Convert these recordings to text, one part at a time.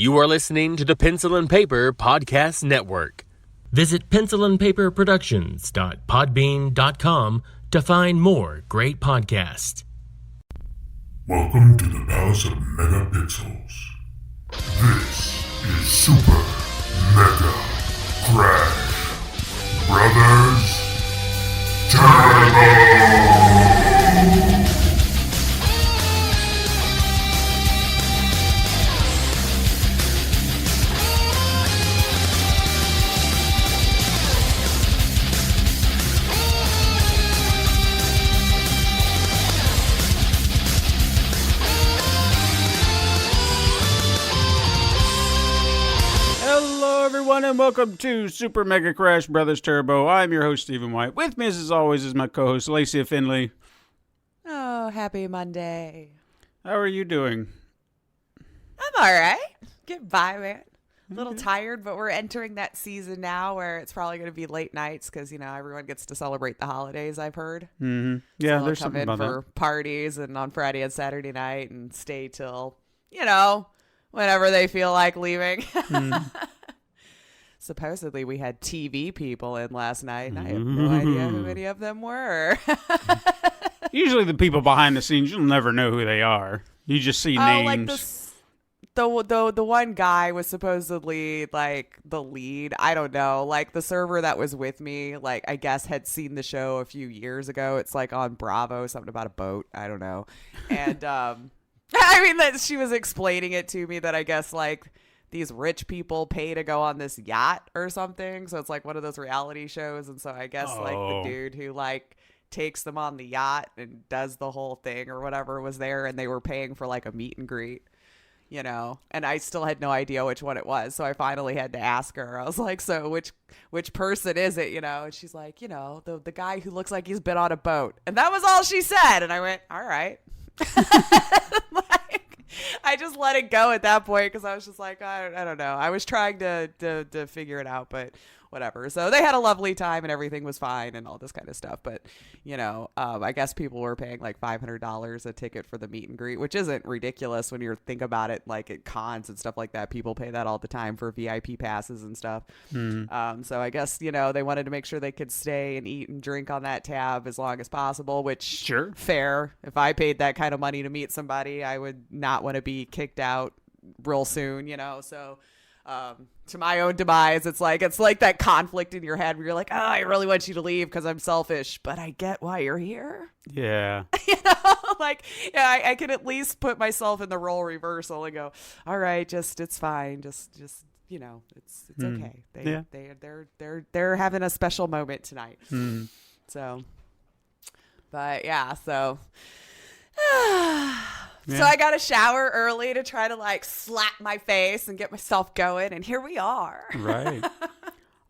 You are listening to the Pencil and Paper Podcast Network. Visit pencilandpaperproductions.podbean.com to find more great podcasts. Welcome to the Palace of Megapixels. This is Super Mega Crash Brothers Turbo! Everyone, and welcome to Super Mega Crash Brothers Turbo. I'm your host, Stephen White. With me, as always, is my co-host, Lacey Finley. Oh, happy Monday. How are you doing? I'm all right. Get by, man. A little tired, but we're entering that season now where it's probably going to be late nights because, you know, everyone gets to celebrate the holidays, I've heard. Mm-hmm. Yeah, so there's come something in about for that. parties and on Friday and Saturday night and stay till, you know, whenever they feel like leaving. Supposedly, we had TV people in last night, and I have no idea who any of them were. Usually the people behind the scenes, you'll never know who they are. You just see names. Like the one guy was supposedly, like, the lead. I don't know. Like, the server that was with me, like, I guess had seen the show a few years ago. It's, like, on Bravo, something about a boat. I don't know. And, I mean, that she was explaining it to me that I guess, like, these rich people pay to go on this yacht or something. So it's like one of those reality shows. And so I guess like the dude who like takes them on the yacht and does the whole thing or whatever was there, and they were paying for like a meet and greet, you know, and I still had no idea which one it was. So I finally had to ask her. I was like, so which person is it? You know? And she's like, you know, the guy who looks like he's been on a boat. And that was all she said. And I went, all right. I just let it go at that point because I was just like, I don't know. I was trying to figure it out, but whatever. So they had a lovely time and everything was fine and all this kind of stuff. But, you know, I guess people were paying like $500 a ticket for the meet and greet, which isn't ridiculous when you think about it. Like at cons and stuff like that, people pay that all the time for VIP passes and stuff. So I guess, you know, they wanted to make sure they could stay and eat and drink on that tab as long as possible, which Sure. Fair. If I paid that kind of money to meet somebody, I would not want to be kicked out real soon, you know. So to my own demise, it's like that conflict in your head where you're like, oh, I really want you to leave because I'm selfish, but I get why you're here. Yeah. You know, like, yeah, I can at least put myself in the role reversal and go, all right, it's fine, just you know, it's okay. They're having a special moment tonight. So, but yeah, so. Yeah. So I got a shower early to try to like slap my face and get myself going, and here we are. Right.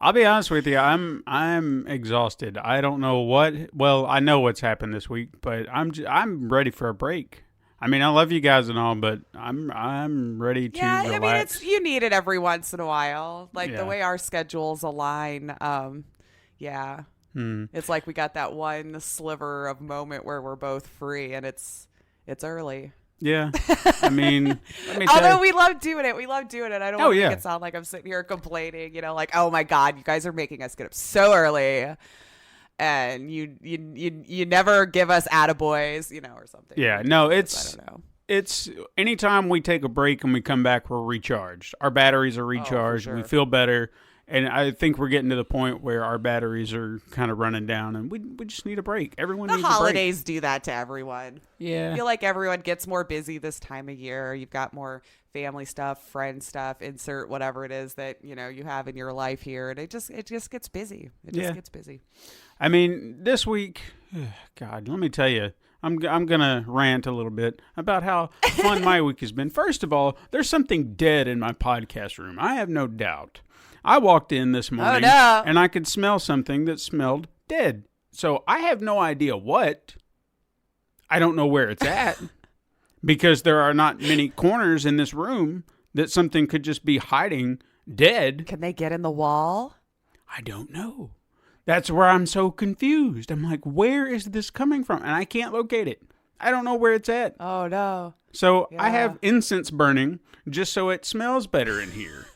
I'll be honest with you. I'm exhausted. I don't know what. Well, I know what's happened this week, but I'm ready for a break. I mean, I love you guys and all, but I'm ready to relax. I mean, you need it every once in a while, like the way our schedules align. It's like we got that one sliver of moment where we're both free, and it's early. Yeah. I mean, although we love doing it. I don't want to make it yeah. sound like I'm sitting here complaining, you know, like, oh my God, you guys are making us get up so early. And you never give us attaboys, you know, or something. Yeah, no, I don't know. It's anytime we take a break and we come back, we're recharged. Our batteries are recharged. Sure. We feel better. And I think we're getting to the point where our batteries are kind of running down, and we just need a break. Everyone needs a break. The holidays do that to everyone. Yeah. I feel like everyone gets more busy this time of year. You've got more family stuff, friend stuff, insert whatever it is that, you know, you have in your life here, and it just gets busy. It just gets busy. I mean, this week, God, let me tell you, I'm gonna rant a little bit about how fun my week has been. First of all, there's something dead in my podcast room. I have no doubt. I walked in this morning and I could smell something that smelled dead. So I have no idea what. I don't know where it's at because there are not many corners in this room that something could just be hiding dead. Can they get in the wall? I don't know. That's where I'm so confused. I'm like, where is this coming from? And I can't locate it. I don't know where it's at. Oh, no. So I Yeah. have incense burning just so it smells better in here.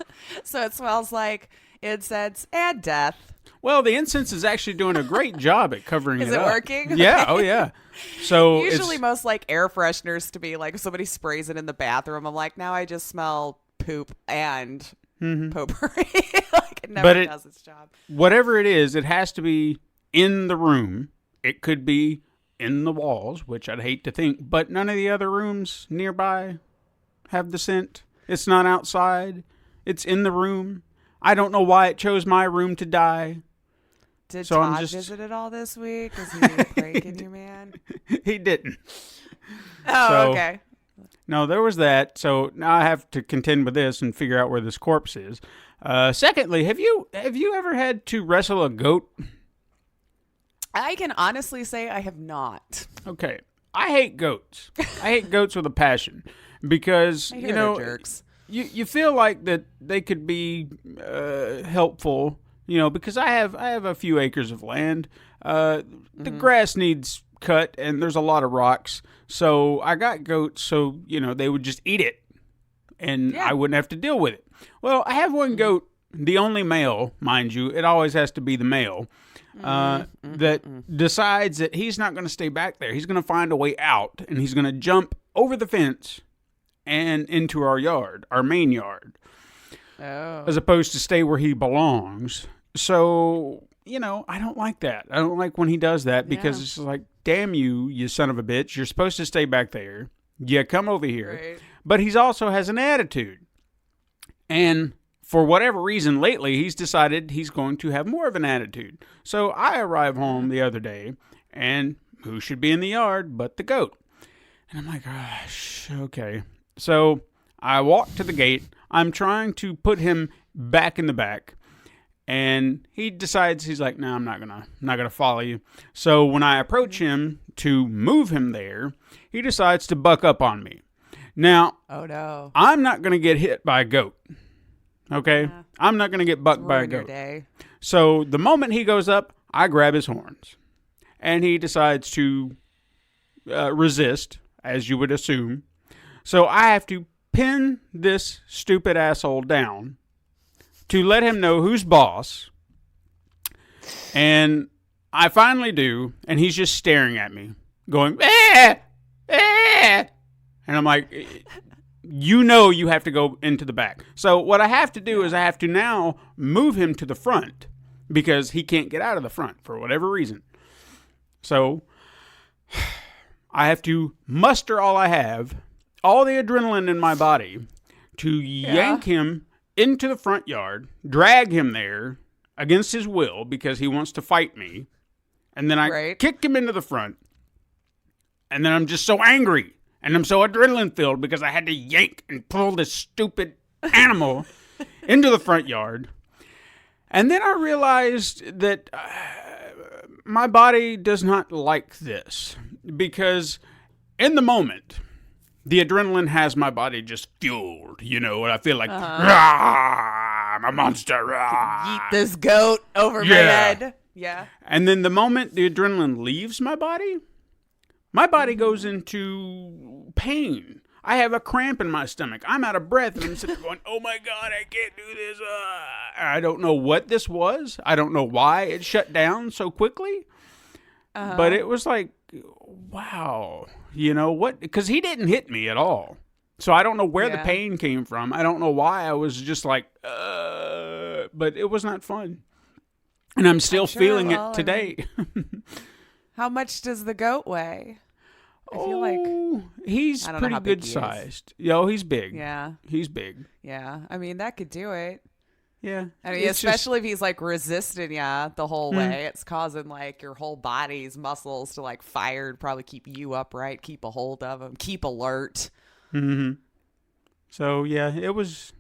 So it smells like incense and death. Well, the incense is actually doing a great job at covering Is it it up. working? Yeah, oh yeah. So Usually it's, most like air fresheners to be like if somebody sprays it in the bathroom, I'm like, now I just smell poop and potpourri. Like it never does its job. whatever it is, it has to be in the room. It could be in the walls, which I'd hate to think, but none of the other rooms nearby have the scent. It's not outside. It's in the room. I don't know why it chose my room to die. Did So I'm Todd just- visit it all this week? Is he breaking you, man? He didn't. Oh, So- okay. No, there was that. So now I have to contend with this and figure out where this corpse is. Secondly, have you ever had to wrestle a goat? I can honestly say I have not. Okay, I hate goats. I hate goats with a passion because I hear you know they're jerks. you feel like that they could be helpful. You know, because I have a few acres of land. The grass needs cut, and there's a lot of rocks. So I got goats, so you know they would just eat it, and Yeah. I wouldn't have to deal with it. Well, I have one goat, the only male, mind you. It always has to be the male. That decides that he's not going to stay back there. He's going to find a way out, and he's going to jump over the fence and into our yard, our main yard, Oh. as opposed to stay where he belongs. So, you know, I don't like that. I don't like when he does that because Yeah. it's like, damn you, you son of a bitch. You're supposed to stay back there. Yeah, come over here. Right. But he also has an attitude. And for whatever reason lately, he's decided he's going to have more of an attitude. So I arrive home the other day, and who should be in the yard but the goat? And I'm like, gosh, okay. So I walk to the gate. I'm trying to put him back in the back. And he decides, he's like, no, I'm not gonna follow you. So when I approach him to move him there, he decides to buck up on me. Now, Oh no. I'm not going to get hit by a goat. Okay? Yeah. I'm not going to get bucked by a Ruin your goat. day. So the moment he goes up, I grab his horns. And he decides to resist, as you would assume. So I have to pin this stupid asshole down to let him know who's boss. And I finally do, and he's just staring at me, going, eh, eh. And I'm like, you know you have to go into the back. So what I have to do is I have to now move him to the front because he can't get out of the front for whatever reason. So I have to muster all I have, all the adrenaline in my body, to yank him into the front yard, drag him there against his will because he wants to fight me. And then I kick him into the front. And then I'm just so angry. And I'm so adrenaline filled because I had to yank and pull this stupid animal into the front yard. And then I realized that my body does not like this because in the moment, the adrenaline has my body just fueled, you know, and I feel like, "Rah, I'm a monster. Rah." Yeet this goat over my head. Yeah. And then the moment the adrenaline leaves my body goes into pain. I have a cramp in my stomach. I'm out of breath, and I'm sitting there going, oh my God, I can't do this. I don't know what this was. I don't know why it shut down so quickly. But it was like, wow. You know what? Because he didn't hit me at all. So I don't know where the pain came from. I don't know why I was just like, but it was not fun. And I'm still feeling it today. How much does the goat weigh? I feel like he's I don't know pretty how big good he is. sized. Yo, he's big. Yeah. He's big. Yeah. I mean, that could do it. Yeah. I mean, It's especially if he's like resisting ya the whole way, it's causing like your whole body's muscles to like fire to probably keep you upright, keep a hold of him, keep alert. So yeah, it was.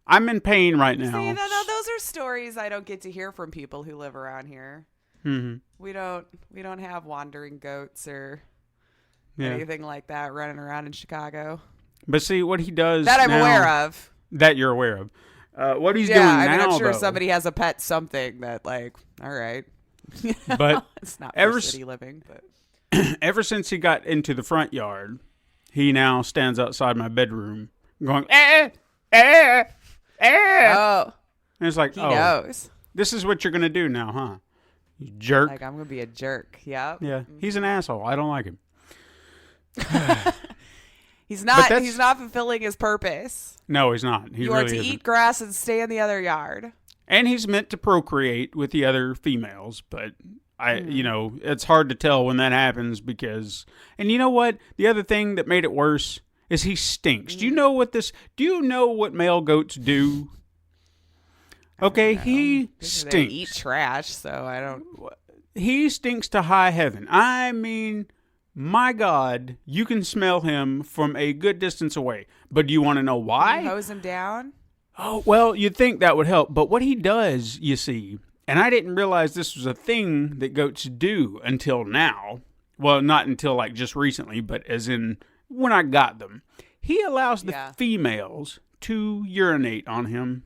I'm in pain right now. See, those are stories I don't get to hear from people who live around here. We don't have wandering goats or anything like that running around in Chicago But see what he does that I'm now- aware of. That you're aware of. What he's doing I mean, now, I'm sure though, somebody has a pet something that like, all right. But It's not ever for s- city living, but ever since he got into the front yard, he now stands outside my bedroom going, eh, eh, eh. Oh, And it's like, he oh, knows. this is what you're going to do now, huh? You jerk. Like, I'm going to be a jerk. Yep. Yeah, he's an asshole. I don't like him. He's not fulfilling his purpose. No, he's not. He You really are to isn't. eat grass and stay in the other yard. And he's meant to procreate with the other females, but it's hard to tell when that happens because, and you know what? The other thing that made it worse is he stinks. Do you know what male goats do? Okay, he They stinks. eat trash, so I don't. He stinks to high heaven. I mean, my God, you can smell him from a good distance away. But do you want to know why? You hose him down? Oh, well, you'd think that would help. But what he does, you see, and I didn't realize this was a thing that goats do until now. Well, not until like just recently, but as in when I got them. He allows the females to urinate on him.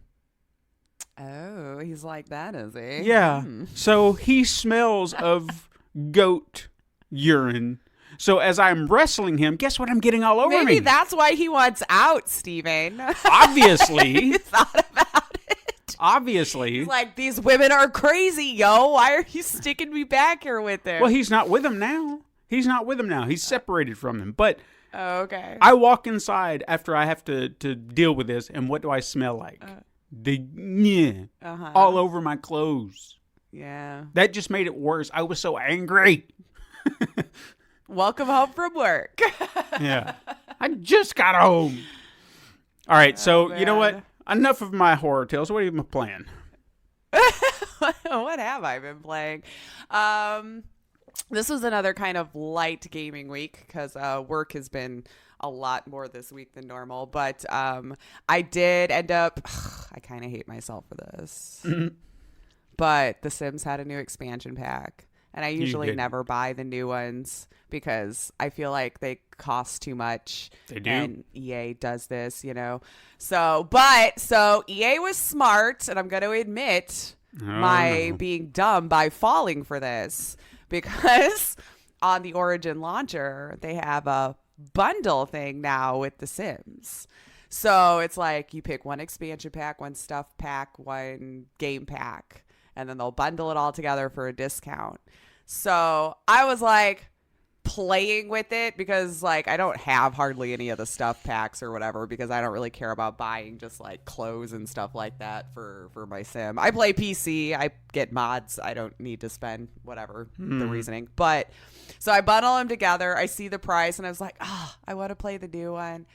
Oh, he's like that, is he? Yeah. So he smells of goat urine. So as I'm wrestling him, guess what I'm getting all over me? Maybe that's why he wants out, Steven. Obviously. He thought about it. Obviously. He's like, these women are crazy, yo. Why are you sticking me back here with them? Well, he's not with them now. He's separated from them. But oh, okay. I walk inside after I have to deal with this, and what do I smell like? All over my clothes. Yeah. That just made it worse. I was so angry. Welcome home from work. Yeah. I just got home. All right, so you know what? man. Enough of my horror tales. What are you playing? What have I been playing? This was another kind of light gaming week because work has been a lot more this week than normal. But I did end up, I kind of hate myself for this. But The Sims had a new expansion pack. And I usually never buy the new ones because I feel like they cost too much. They do. And EA does this, So EA was smart, and I'm going to admit being dumb by falling for this because on the Origin launcher, they have a bundle thing now with The Sims. So it's like you pick one expansion pack, one stuff pack, one game pack, and then they'll bundle it all together for a discount. So I was like playing with it because like I don't have hardly any of the stuff packs or whatever because I don't really care about buying just like clothes and stuff like that for my sim. I play PC. I get mods. I don't need to spend whatever the reasoning. But so I bundle them together. I see the price and I was like, I want to play the new one.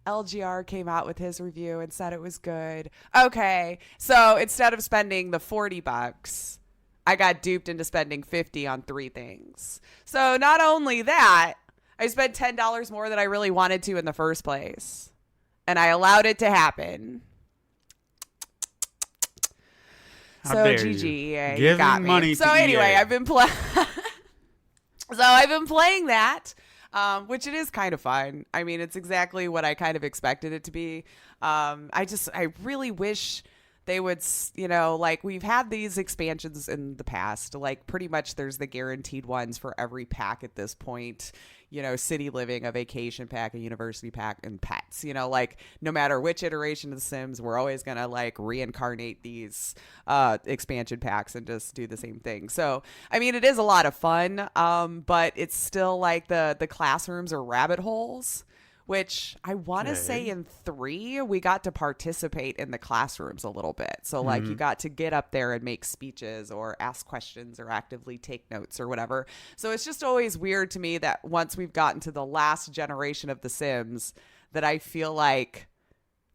LGR came out with his review and said it was good. Okay. So instead of spending the $40, I got duped into spending $50 on 3 things. So not only that, I spent $10 more than I really wanted to in the first place. And I allowed it to happen. How So dare GG, you. EA, Giving got me. money So to anyway, EA. I've been playing that. Which it is kind of fun. I mean, it's exactly what I kind of expected it to be. I really wish they would, like we've had these expansions in the past, like pretty much there's the guaranteed ones for every pack at this point, city living, a vacation pack, a university pack, and pets, like no matter which iteration of The Sims, we're always going to like reincarnate these expansion packs and just do the same thing. So, I mean, it is a lot of fun, but it's still like the classrooms are rabbit holes. Which I want to say in 3, we got to participate in the classrooms a little bit. So like you got to get up there and make speeches or ask questions or actively take notes or whatever. So it's just always weird to me that once we've gotten to the last generation of The Sims, that I feel like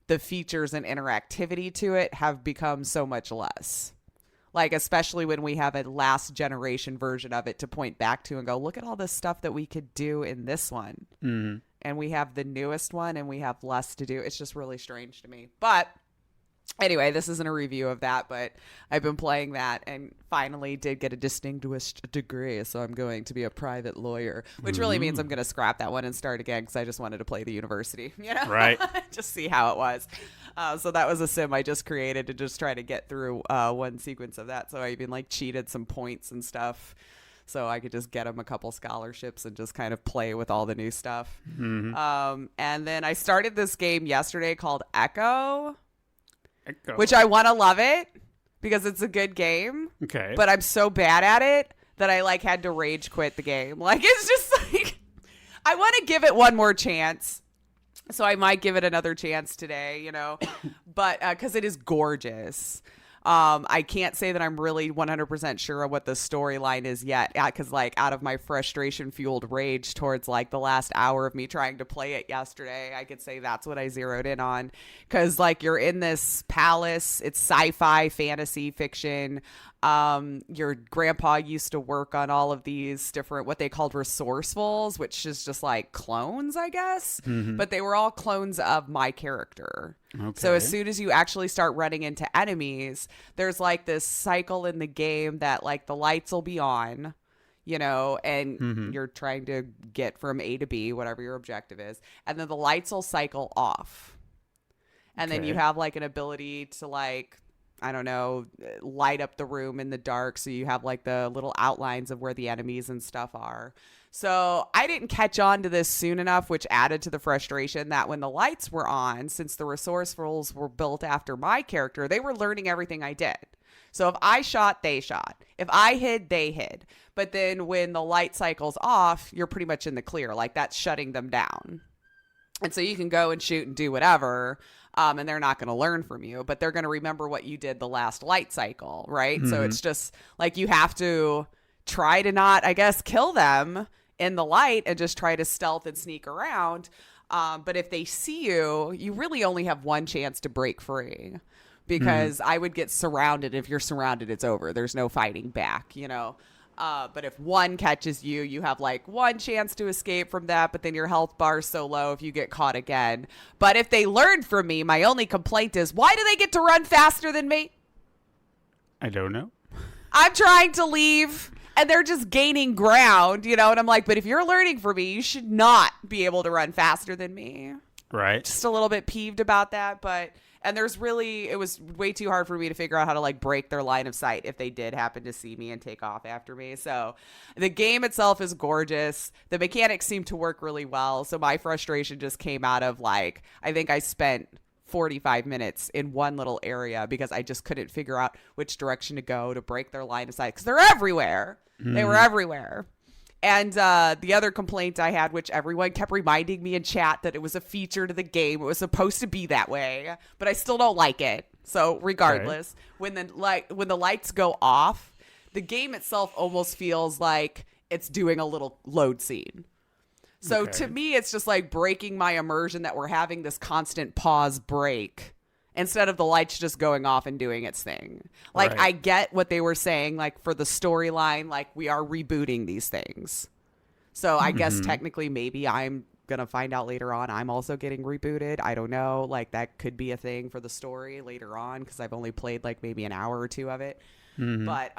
the features and interactivity to it have become so much less. Like, especially when we have a last generation version of it to point back to and go, look at all this stuff that we could do in this one. Mm-hmm. And we have the newest one and we have less to do. It's just really strange to me. But anyway, this isn't a review of that, but I've been playing that and finally did get a distinguished degree. So I'm going to be a private lawyer, which really means I'm going to scrap that one and start again because I just wanted to play the university, Right. Just see how it was. So that was a sim I just created to just try to get through one sequence of that. So I even like cheated some points and stuff. so I could just get him a couple scholarships and just kind of play with all the new stuff. And then I started this game yesterday called Echo. Which I want to love it because it's a good game. Okay. But I'm so bad at it that I like had to rage quit the game. Like, it's just like, I want to give it one more chance. So I might give it another chance today, you know, but because it is gorgeous. I can't say that I'm really 100% sure of what the storyline is yet, because like out of my frustration fueled rage towards like the last hour of me trying to play it yesterday, I could say that's what I zeroed in on. Because like you're in this palace, it's sci-fi, fantasy, fiction. Your grandpa used to work on all of these different what they called resourcefuls, which is just like clones, I guess. But they were all clones of my character. Okay. So as soon as you actually start running into enemies, there's like this cycle in the game that like the lights will be on, you know, and you're trying to get from A to B, whatever your objective is. And then the lights will cycle off. And then you have like an ability to like, I don't know, light up the room in the dark. So you have like the little outlines of where the enemies and stuff are. So I didn't catch on to this soon enough, which added to the frustration that when the lights were on, since the resourcefuls were built after my character, they were learning everything I did. So if I shot, they shot. If I hid, they hid. But then when the light cycle's off, you're pretty much in the clear. Like that's shutting them down. And so you can go and shoot and do whatever. And they're not going to learn from you, but they're going to remember what you did the last light cycle, right? So it's just like you have to try to not, I guess, kill them in the light and just try to stealth and sneak around. But if they see you, you really only have one chance to break free because I would get surrounded. If you're surrounded, it's over. There's no fighting back, you know? But if one catches you, you have like one chance to escape from that, but then your health bar is so low if you get caught again. But if they learn from me, my only complaint is, why do they get to run faster than me? I don't know. I'm trying to leave and they're just gaining ground, you know? And I'm like, but if you're learning from me, you should not be able to run faster than me. Right. Just a little bit peeved about that, but... And it was way too hard for me to figure out how to like break their line of sight if they did happen to see me and take off after me. So the game itself is gorgeous. The mechanics seem to work really well. So my frustration just came out of like, I think I spent 45 minutes in one little area because I just couldn't figure out which direction to go to break their line of sight because they're everywhere. They were everywhere. And the other complaint I had, which everyone kept reminding me in chat that it was a feature to the game. It was supposed to be that way, but I still don't like it. So regardless, when the lights go off, the game itself almost feels like it's doing a little load scene. So to me, it's just like breaking my immersion that we're having this constant pause break instead of the lights just going off and doing its thing. Like, I get what they were saying, like, for the storyline, like, we are rebooting these things. So I guess technically maybe I'm going to find out later on I'm also getting rebooted. I don't know. Like, that could be a thing for the story later on because I've only played, like, maybe an hour or two of it. But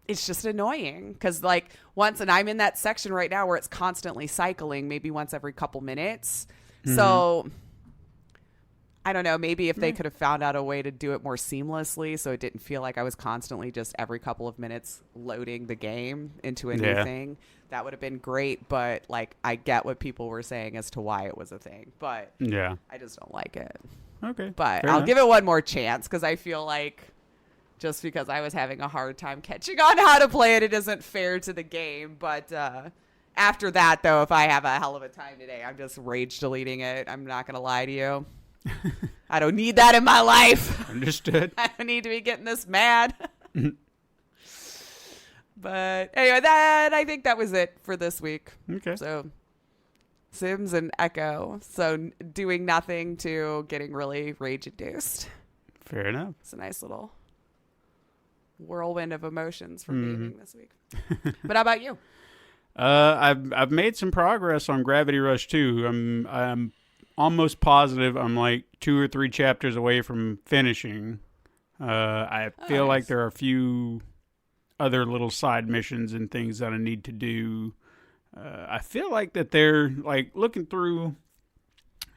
it's just annoying because, like, and I'm in that section right now where it's constantly cycling, maybe once every couple minutes. So... I don't know, maybe if they could have found out a way to do it more seamlessly so it didn't feel like I was constantly just every couple of minutes loading the game into a new thing, that would have been great. But, like, I get what people were saying as to why it was a thing. But I just don't like it. Okay. But I'll give it one more chance because I feel like just because I was having a hard time catching on how to play it, it isn't fair to the game. But after that, though, if I have a hell of a time today, I'm just rage deleting it. I'm not going to lie to you. I don't need that in my life. Understood. I don't need to be getting this mad. But anyway, I think that was it for this week. Okay. So Sims and Echo. So doing nothing to getting really rage induced. Fair enough. It's a nice little whirlwind of emotions from gaming this week. But how about you? I've made some progress on Gravity Rush 2. I'm almost positive I'm like 2 or 3 chapters away from finishing. I feel like there are a few other little side missions and things that I need to do. I feel like that they're like looking through.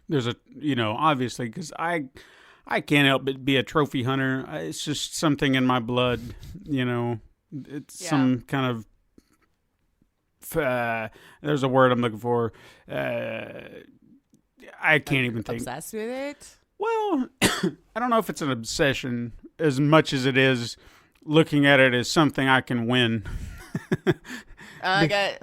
There's obviously because I can't help but be a trophy hunter. It's just something in my blood, It's some kind of there's a word I'm looking for. I can't even think. Obsessed with it? Well, I don't know if it's an obsession as much as it is looking at it as something I can win.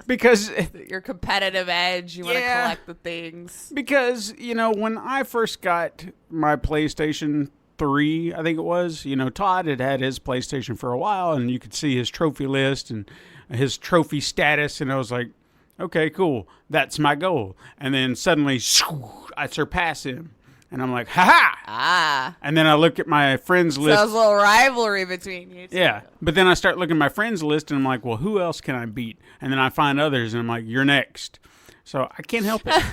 Because your competitive edge, you want to collect the things. Because, when I first got my PlayStation 3, I think it was, Todd had his PlayStation for a while, and you could see his trophy list and his trophy status, and I was like, okay, cool, that's my goal. And then suddenly, I surpass him. And I'm like, ha-ha! Ah. And then I look at my friends list. So there's a little rivalry between you two. Yeah. But then I start looking at my friends list, and I'm like, well, who else can I beat? And then I find others, and I'm like, you're next. So I can't help it.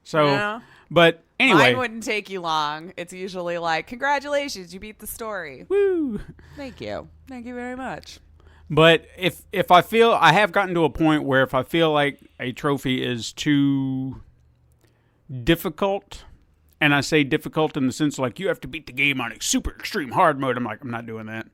So, but anyway. Mine wouldn't take you long. It's usually like, congratulations, you beat the story. Woo! Thank you. Thank you very much. But if I feel, I have gotten to a point where if I feel like a trophy is too difficult, and I say difficult in the sense like you have to beat the game on a super extreme hard mode, I'm like, I'm not doing that.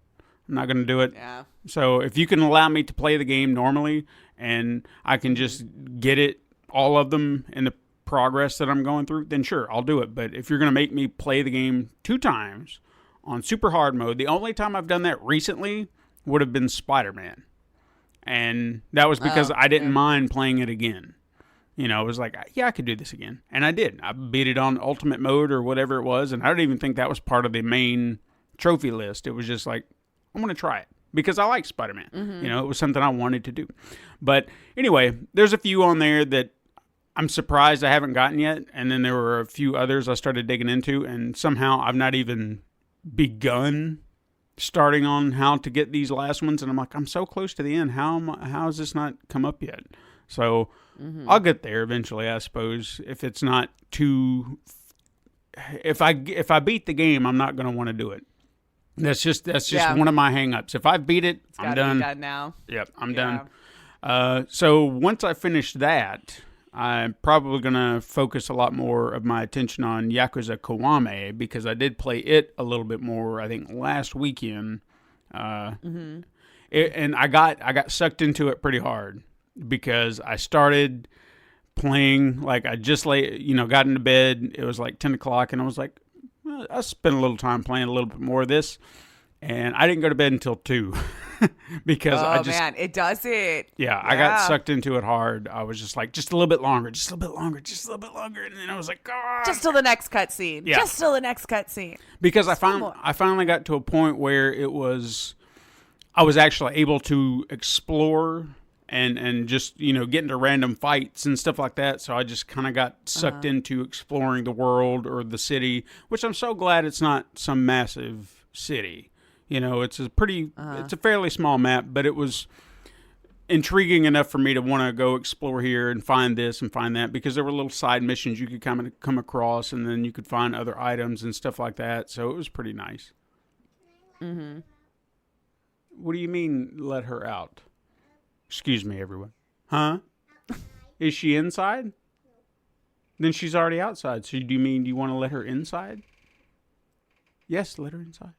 I'm not going to do it. Yeah. So if you can allow me to play the game normally and I can just get it, all of them in the progress that I'm going through, then sure, I'll do it. But if you're going to make me play the game 2 times on super hard mode, the only time I've done that recently would have been Spider-Man. And that was because I didn't mind playing it again. It was like, yeah, I could do this again. And I did. I beat it on ultimate mode or whatever it was. And I don't even think that was part of the main trophy list. It was just like, I'm going to try it because I like Spider-Man. Mm-hmm. It was something I wanted to do. But anyway, there's a few on there that I'm surprised I haven't gotten yet. And then there were a few others I started digging into. And somehow I've not even begun starting on how to get these last ones. And I'm like, I'm so close to the end. How has this not come up yet? So I'll get there eventually, I suppose. If it's not too, if I beat the game, I'm not going to want to do it. That's just one of my hang-ups. If I beat it, I'm done. Be done now. Yep, I'm done. So once I finish that, I'm probably going to focus a lot more of my attention on Yakuza Kiwami because I did play it a little bit more, I think, last weekend. And I got sucked into it pretty hard. Because I started playing, like I just got into bed. It was like 10 o'clock, and I was like, well, I'll spend a little time playing a little bit more of this. And I didn't go to bed until 2 because man, it does it. Yeah, I got sucked into it hard. I was just like, just a little bit longer, just a little bit longer, just a little bit longer. And then I was like, God. Just till the next cutscene. Yeah. Just till the next cutscene. Because I finally got to a point where I was actually able to explore and just, get into random fights and stuff like that. So I just kind of got sucked into exploring the world or the city, which I'm so glad it's not some massive city. It's it's a fairly small map, but it was intriguing enough for me to want to go explore here and find this and find that because there were little side missions you could come across and then you could find other items and stuff like that. So it was pretty nice. Mm-hmm. What do you mean, let her out? Excuse me, everyone. Huh? Is she inside? Then she's already outside. So do you want to let her inside? Yes, let her inside.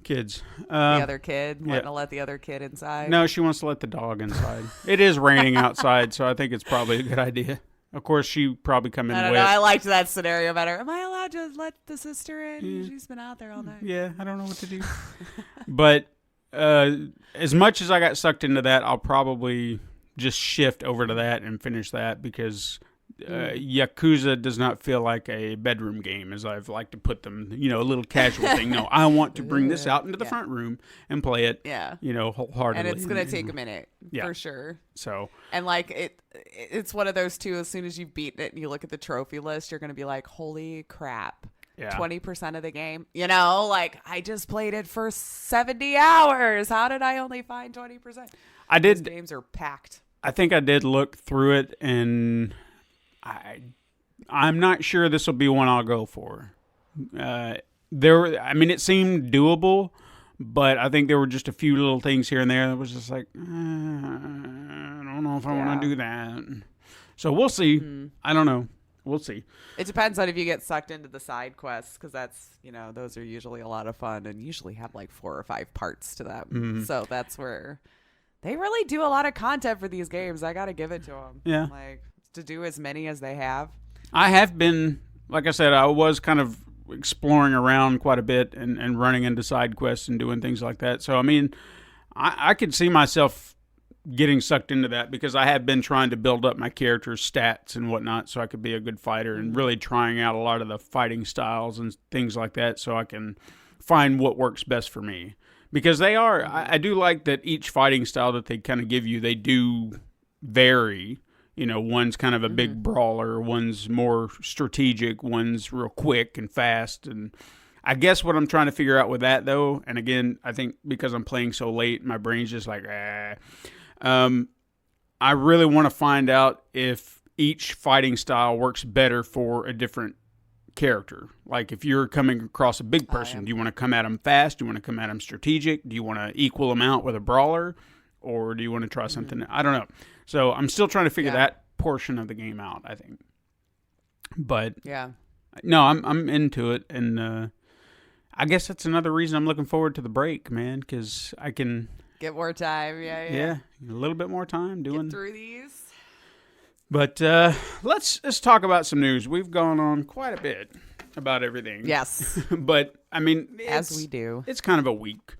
Kids. The other kid? Yeah. Want to let the other kid inside? No, she wants to let the dog inside. It is raining outside, so I think it's probably a good idea. Of course, she probably come in I don't wet. know. I liked that scenario better. Am I allowed to let the sister in? Yeah. She's been out there all night. Yeah, I don't know what to do. But as much as I got sucked into that, I'll probably just shift over to that and finish that because Yakuza does not feel like a bedroom game, as I've liked to put them. A little casual thing. No, I want to bring this out into the front room and play it. Yeah, wholeheartedly. and it's gonna take a minute for sure. So and it's one of those too. As soon as you've beaten it and you look at the trophy list, you're gonna be like, "Holy crap!" 20% of the game. I just played it for 70 hours. How did I only find 20%? I did. These games are packed. I think I did look through it, and I'm not sure this will be one I'll go for. It seemed doable, but I think there were just a few little things here and there that was just like, I don't know if I want to do that. So we'll see. Mm-hmm. I don't know. We'll see. It depends on if you get sucked into the side quests, because that's, those are usually a lot of fun and usually have like 4 or 5 parts to them. Mm-hmm. So that's where They really do a lot of content for these games. I got to give it to them. Yeah. Like, to do as many as they have. I have been, like I said, I was kind of exploring around quite a bit and running into side quests and doing things like that. So, I mean, I could see myself getting sucked into that because I have been trying to build up my character's stats and whatnot so I could be a good fighter and really trying out a lot of the fighting styles and things like that so I can find what works best for me. Because they are, I do like that each fighting style that they kind of give you, they do vary. You know, one's kind of a big brawler, one's more strategic, one's real quick and fast. And I guess what I'm trying to figure out with that, though, and again, I think because I'm playing so late, my brain's just like, I really want to find out if each fighting style works better for a different character. Like if you're coming across a big person, do you want to come at them fast? Do you want to come at them strategic? Do you want to equal them out with a brawler? Or do you want to try something? I don't know. So I'm still trying to figure that portion of the game out, I think. But no, I'm into it. And I guess that's another reason I'm looking forward to the break, man, because I can get more time. Yeah, a little bit more time doing get through these. But let's talk about some news. We've gone on quite a bit about everything. Yes. But, I mean... As we do. It's kind of a week.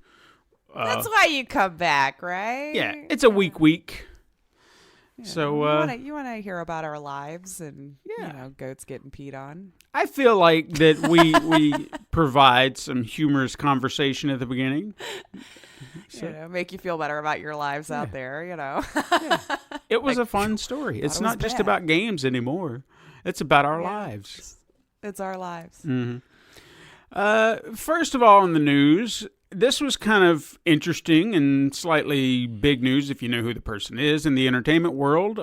That's why you come back, right? Yeah, it's a week. Yeah. So you want to hear about our lives and goats getting peed on. I feel like that we provide some humorous conversation at the beginning. So, make you feel better about your lives out there, It was a fun story. It's not just about games anymore. It's about our lives. It's our lives. Mm-hmm. First of all, in the news, this was kind of interesting and slightly big news if you know who the person is in the entertainment world.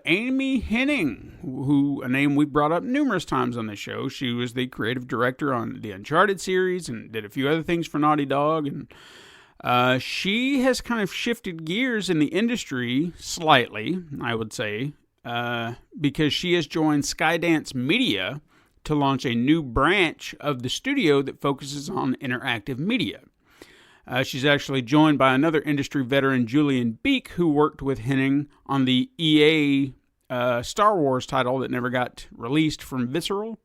Amy Hennig, a name we've brought up numerous times on the show. She was the creative director on the Uncharted series and did a few other things for Naughty Dog. And she has kind of shifted gears in the industry slightly, I would say, because she has joined Skydance Media to launch a new branch of the studio that focuses on interactive media. She's actually joined by another industry veteran, Julian Beek, who worked with Hennig on the EA Star Wars title that never got released from Visceral.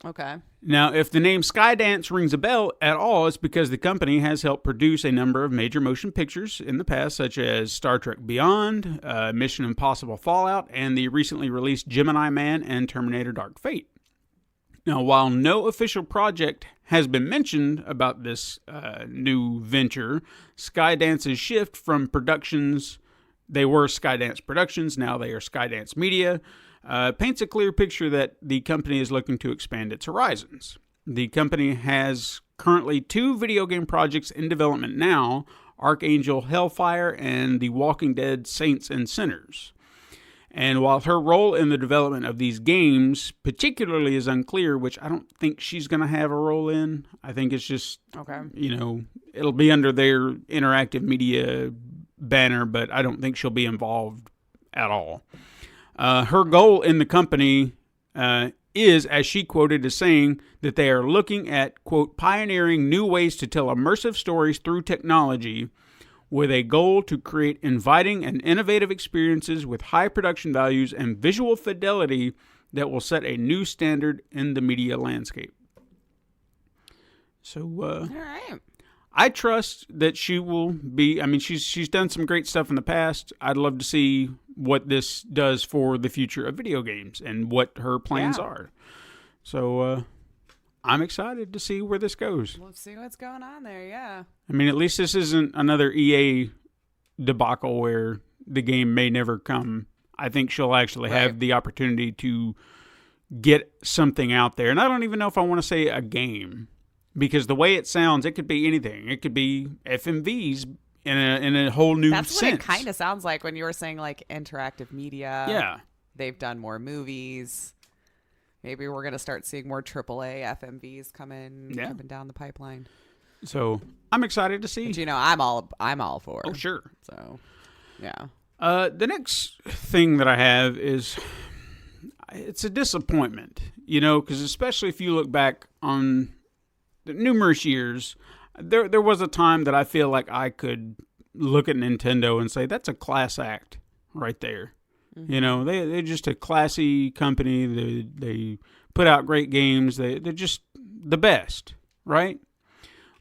Okay. Now, if the name Skydance rings a bell at all, it's because the company has helped produce a number of major motion pictures in the past, such as Star Trek Beyond, Mission Impossible Fallout, and the recently released Gemini Man and Terminator Dark Fate. Now, while no official project has been mentioned about this new venture, Skydance's shift from productions, they were Skydance Productions, now they are Skydance Media, paints a clear picture that the company is looking to expand its horizons. The company has currently 2 video game projects in development now, Archangel Hellfire and The Walking Dead Saints and Sinners. And while her role in the development of these games particularly is unclear, which I don't think she's going to have a role in, I think it's just, it'll be under their interactive media banner, but I don't think she'll be involved at all. Her goal in the company is, as she quoted as saying, that they are looking at, quote, pioneering new ways to tell immersive stories through technology with a goal to create inviting and innovative experiences with high production values and visual fidelity that will set a new standard in the media landscape. So, all right. I trust that she will be, she's done some great stuff in the past. I'd love to see what this does for the future of video games and what her plans are. So, I'm excited to see where this goes. Let's see what's going on there, yeah. I mean, at least this isn't another EA debacle where the game may never come. I think she'll actually have the opportunity to get something out there. And I don't even know if I want to say a game, because the way it sounds, it could be anything. It could be FMVs in a whole new sense. That's what it kind of sounds like when you were saying, like, interactive media. Yeah. They've done more movies. Maybe we're going to start seeing more AAA FMVs coming down the pipeline. So I'm excited to see. But, I'm all for it. Oh, sure. So, yeah. The next thing that I have is, it's a disappointment, because especially if you look back on the numerous years, there was a time that I feel like I could look at Nintendo and say, that's a class act right there. You know, they're just a classy company. They put out great games. They're just the best, right?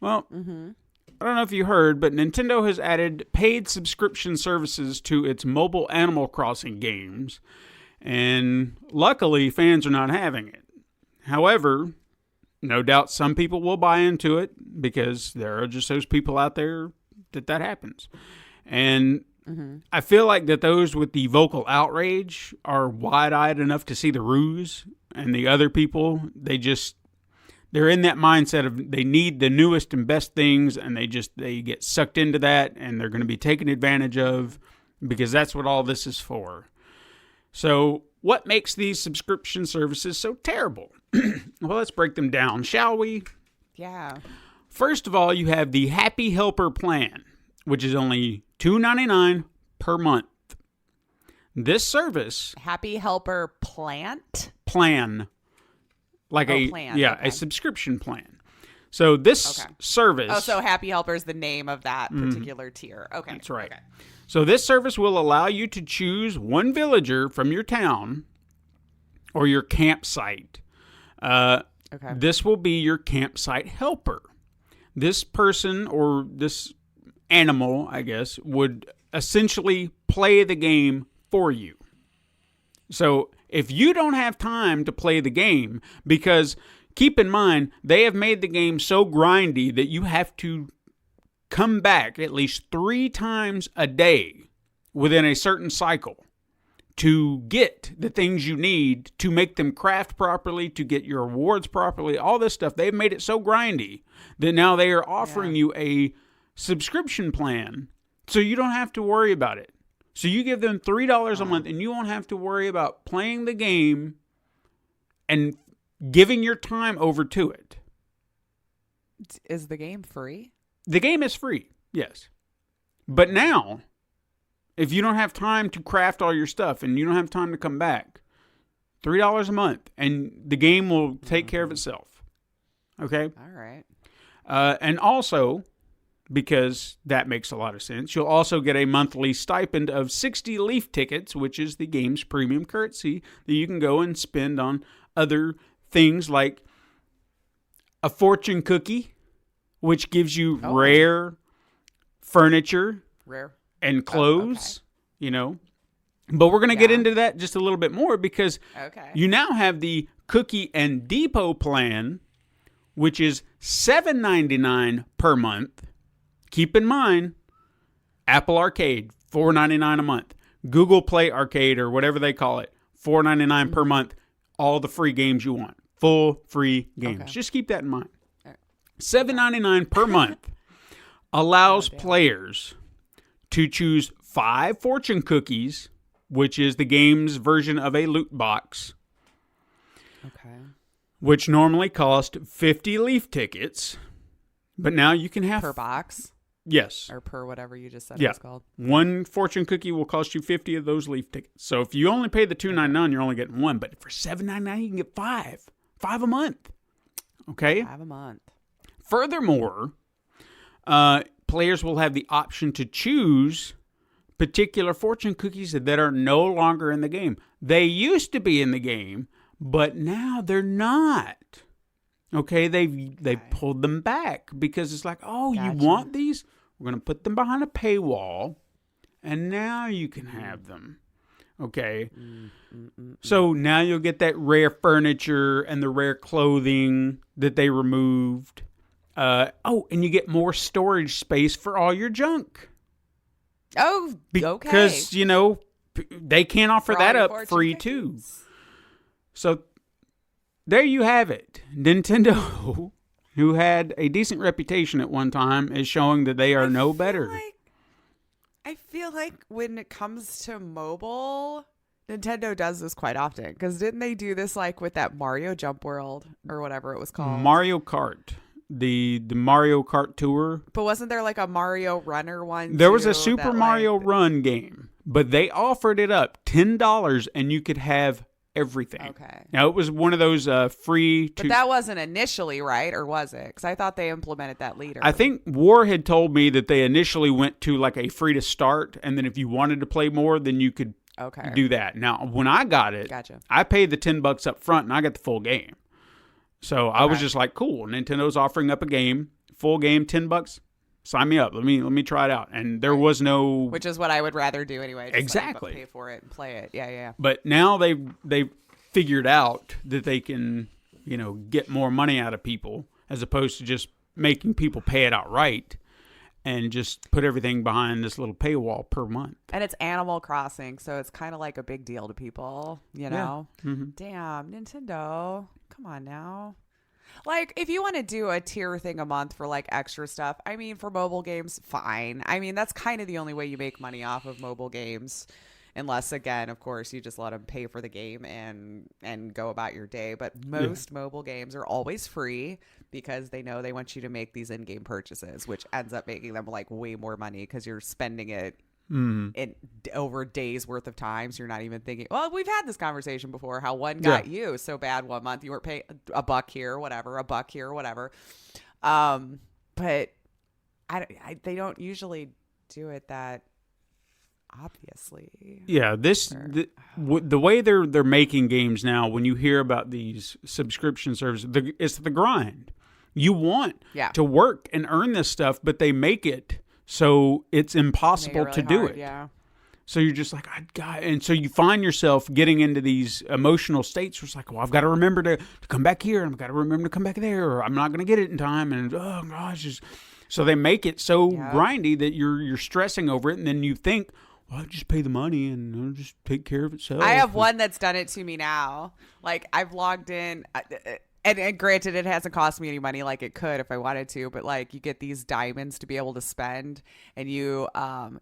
Well, I don't know if you heard, but Nintendo has added paid subscription services to its mobile Animal Crossing games, and luckily fans are not having it. However, no doubt some people will buy into it because there are just those people out there that happens. And I feel like that those with the vocal outrage are wide-eyed enough to see the ruse, and the other people, they're in that mindset of they need the newest and best things, and they get sucked into that, and they're going to be taken advantage of because that's what all this is for. So what makes these subscription services so terrible? Well, let's break them down, shall we? Yeah. First of all, you have the Happy Helper plan, which is only $2.99 per month. This service... Happy Helper plan. Like a okay. subscription plan. So this service... Oh, so Happy Helper is the name of that particular tier. Okay. That's right. Okay. So this service will allow you to choose one villager from your town or your campsite. This will be your campsite helper. This person or this animal, I guess, would essentially play the game for you. So if you don't have time to play the game, because keep in mind, they have made the game so grindy that you have to come back at least 3 times a day within a certain cycle to get the things you need to make them craft properly, to get your rewards properly, all this stuff. They've made it so grindy that now they are offering you a subscription plan so you don't have to worry about it. So you give them $3 a month and you won't have to worry about playing the game and giving your time over to it. Is the game free? The game is free, yes. But now, if you don't have time to craft all your stuff and you don't have time to come back, $3 a month and the game will take care of itself. Okay? All right. And also, because that makes a lot of sense, you'll also get a monthly stipend of 60 Leaf tickets, which is the game's premium currency that you can go and spend on other things like a fortune cookie, which gives you rare furniture and clothes, you know. But we're going to get into that just a little bit more because you now have the Cookie and Depot plan, which is $7.99 per month. Keep in mind, Apple Arcade, $4.99 a month. Google Play Arcade, or whatever they call it, $4.99 per month. All the free games you want. Full free games. Just keep that in mind. $7.99 per month allows players to choose 5 fortune cookies, which is the game's version of a loot box. Which normally cost 50 Leaf tickets. But now you can have... Per box? Yes. Or per whatever you just said it was called. One fortune cookie will cost you 50 of those Leaf tickets. So if you only pay the $2.99, you're only getting 1. But for $7.99, you can get 5. 5 a month. Okay? 5 a month. Furthermore, players will have the option to choose particular fortune cookies that are no longer in the game. They used to be in the game, but now they're not. Okay, they've pulled them back because it's like, you want these? We're going to put them behind a paywall, and now you can have them. Okay, so now you'll get that rare furniture and the rare clothing that they removed. And you get more storage space for all your junk. Oh, because, you know, they can't offer that up free too. So there you have it. Nintendo, who had a decent reputation at one time, is showing that they are no better. I feel like when it comes to mobile, Nintendo does this quite often. Because didn't they do this like with that Mario Jump World or whatever it was called? Mario Kart. The Mario Kart Tour. But wasn't there like a Mario Runner one? There was a Super Mario Run game, but they offered it up $10 and you could have everything. Okay. Now, it was one of those free to... But that wasn't initially, right? Or was it? Because I thought they implemented that later. I think War had told me that they initially went to like a free to start, and then if you wanted to play more, then you could do that. Now, when I got it, I paid the $10 up front, and I got the full game. So I was just like, cool, Nintendo's offering up a game, full game, $10. Sign me up. Let me try it out. And there was no... Which is what I would rather do anyway. Just exactly. Pay for it and play it. Yeah. But now they've figured out that they can, get more money out of people as opposed to just making people pay it outright and just put everything behind this little paywall per month. And it's Animal Crossing, so it's kind of like a big deal to people, know? Yeah. Mm-hmm. Damn, Nintendo. Come on now. Like, if you want to do a tier thing a month for, like, extra stuff, I mean, for mobile games, fine. I mean, that's kind of the only way you make money off of mobile games. Unless, again, of course, you just let them pay for the game and go about your day. But most mobile games are always free because they know they want you to make these in-game purchases, which ends up making them, like, way more money because you're spending it in over days worth of time, so you're not even thinking. Well, we've had this conversation before. How one got you so bad one month, you weren't paying $1 here, whatever, $1 here, whatever. But they don't usually do it that obviously. Yeah, the way they're making games now. When you hear about these subscription services, it's the grind. You want to work and earn this stuff, but they make it so it's impossible to do it. Yeah. So you're just like, and so you find yourself getting into these emotional states where it's like, well, I've got to remember to come back here, and I've got to remember to come back there, or I'm not going to get it in time, and oh gosh, so they make it so grindy that you're stressing over it, and then you think, well, I'll just pay the money and it'll just take care of itself. I have one that's done it to me now. Like, I've logged in. And granted, it hasn't cost me any money like it could if I wanted to, but like you get these diamonds to be able to spend, and you,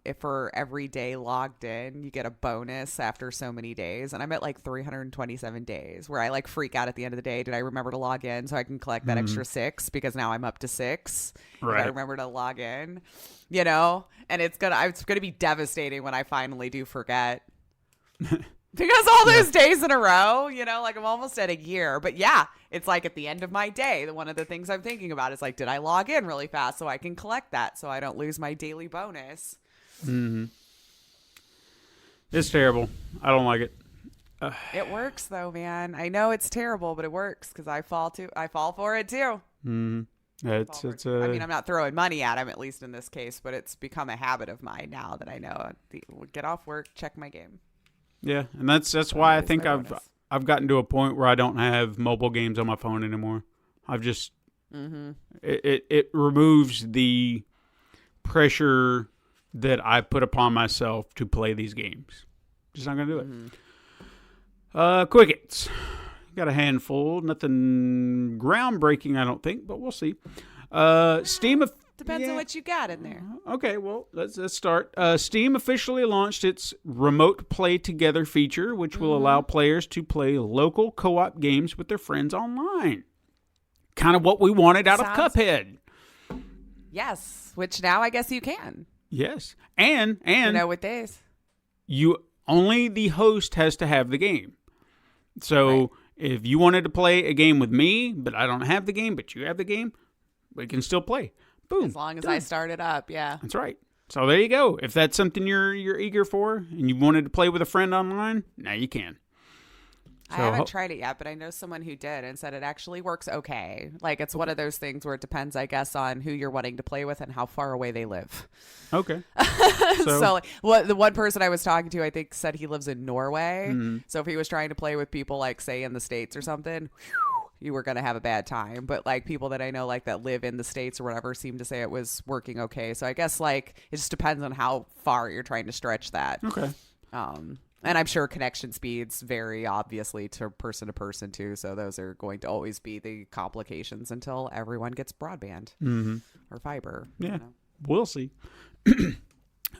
if for every day logged in, you get a bonus after so many days. And I'm at like 327 days where I like freak out at the end of the day. Did I remember to log in so I can collect that extra 6? Because now I'm up to 6. Right. I remember to log in, and it's gonna be devastating when I finally do forget. Because all those days in a row, like I'm almost at a year. But yeah, it's like at the end of my day, one of the things I'm thinking about is like, did I log in really fast so I can collect that so I don't lose my daily bonus? Mm-hmm. It's terrible. I don't like it. It works though, man. I know it's terrible, but it works because I fall for it too. Mm-hmm. I mean, I'm not throwing money at him, at least in this case, but it's become a habit of mine now that I know. Get off work, check my game. Yeah, and that's why I think I've gotten to a point where I don't have mobile games on my phone anymore. I've just it removes the pressure that I put upon myself to play these games. Just not gonna do it. Quickets, got a handful. Nothing groundbreaking, I don't think, but we'll see. Steam. Depends on what you got in there. Okay, well, let's start. Steam officially launched its Remote Play Together feature, which will allow players to play local co-op games with their friends online. Kind of what we wanted out of Cuphead. Yes, which now I guess you can. Yes, and with days, only the host has to have the game. So if you wanted to play a game with me, but I don't have the game, but you have the game, we can still play. Boom. As long as I start it up, yeah. That's right. So there you go. If that's something you're eager for and you wanted to play with a friend online, now you can. I haven't tried it yet, but I know someone who did and said it actually works okay. Like, it's one of those things where it depends, I guess, on who you're wanting to play with and how far away they live. Okay. So the one person I was talking to, I think, said he lives in Norway. Mm-hmm. So if he was trying to play with people, like, say, in the States or something, you were going to have a bad time. But, like, people that I know, like, that live in the States or whatever seem to say it was working okay. So I guess, like, it just depends on how far you're trying to stretch that. Okay. And I'm sure connection speeds vary, obviously, to person, too. So those are going to always be the complications until everyone gets broadband or fiber. Yeah, we'll see.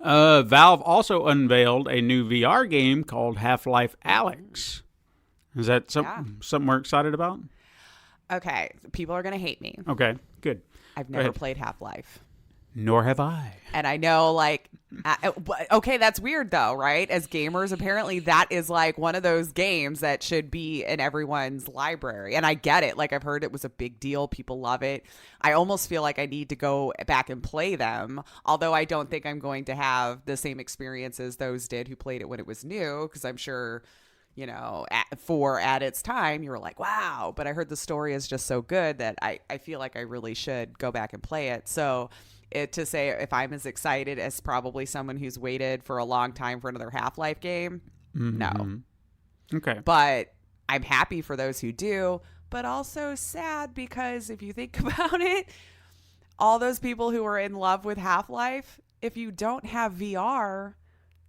Valve also unveiled a new VR game called Half-Life Alyx. Is that something we're excited about? Okay, people are going to hate me. Okay, good. I've never played Half-Life. Nor have I. And I know, like, Okay, that's weird though, right? As gamers, apparently that is like one of those games that should be in everyone's library. And I get it. Like I've heard it was a big deal. People love it. I almost feel like I need to go back and play them. Although I don't think I'm going to have the same experience as those did who played it when it was new. Because I'm sure, at its time, you were like, wow. But I heard the story is just so good that I feel like I really should go back and play it. So to say if I'm as excited as probably someone who's waited for a long time for another Half-Life game, no. Okay. But I'm happy for those who do, but also sad because if you think about it, all those people who are in love with Half-Life, if you don't have VR,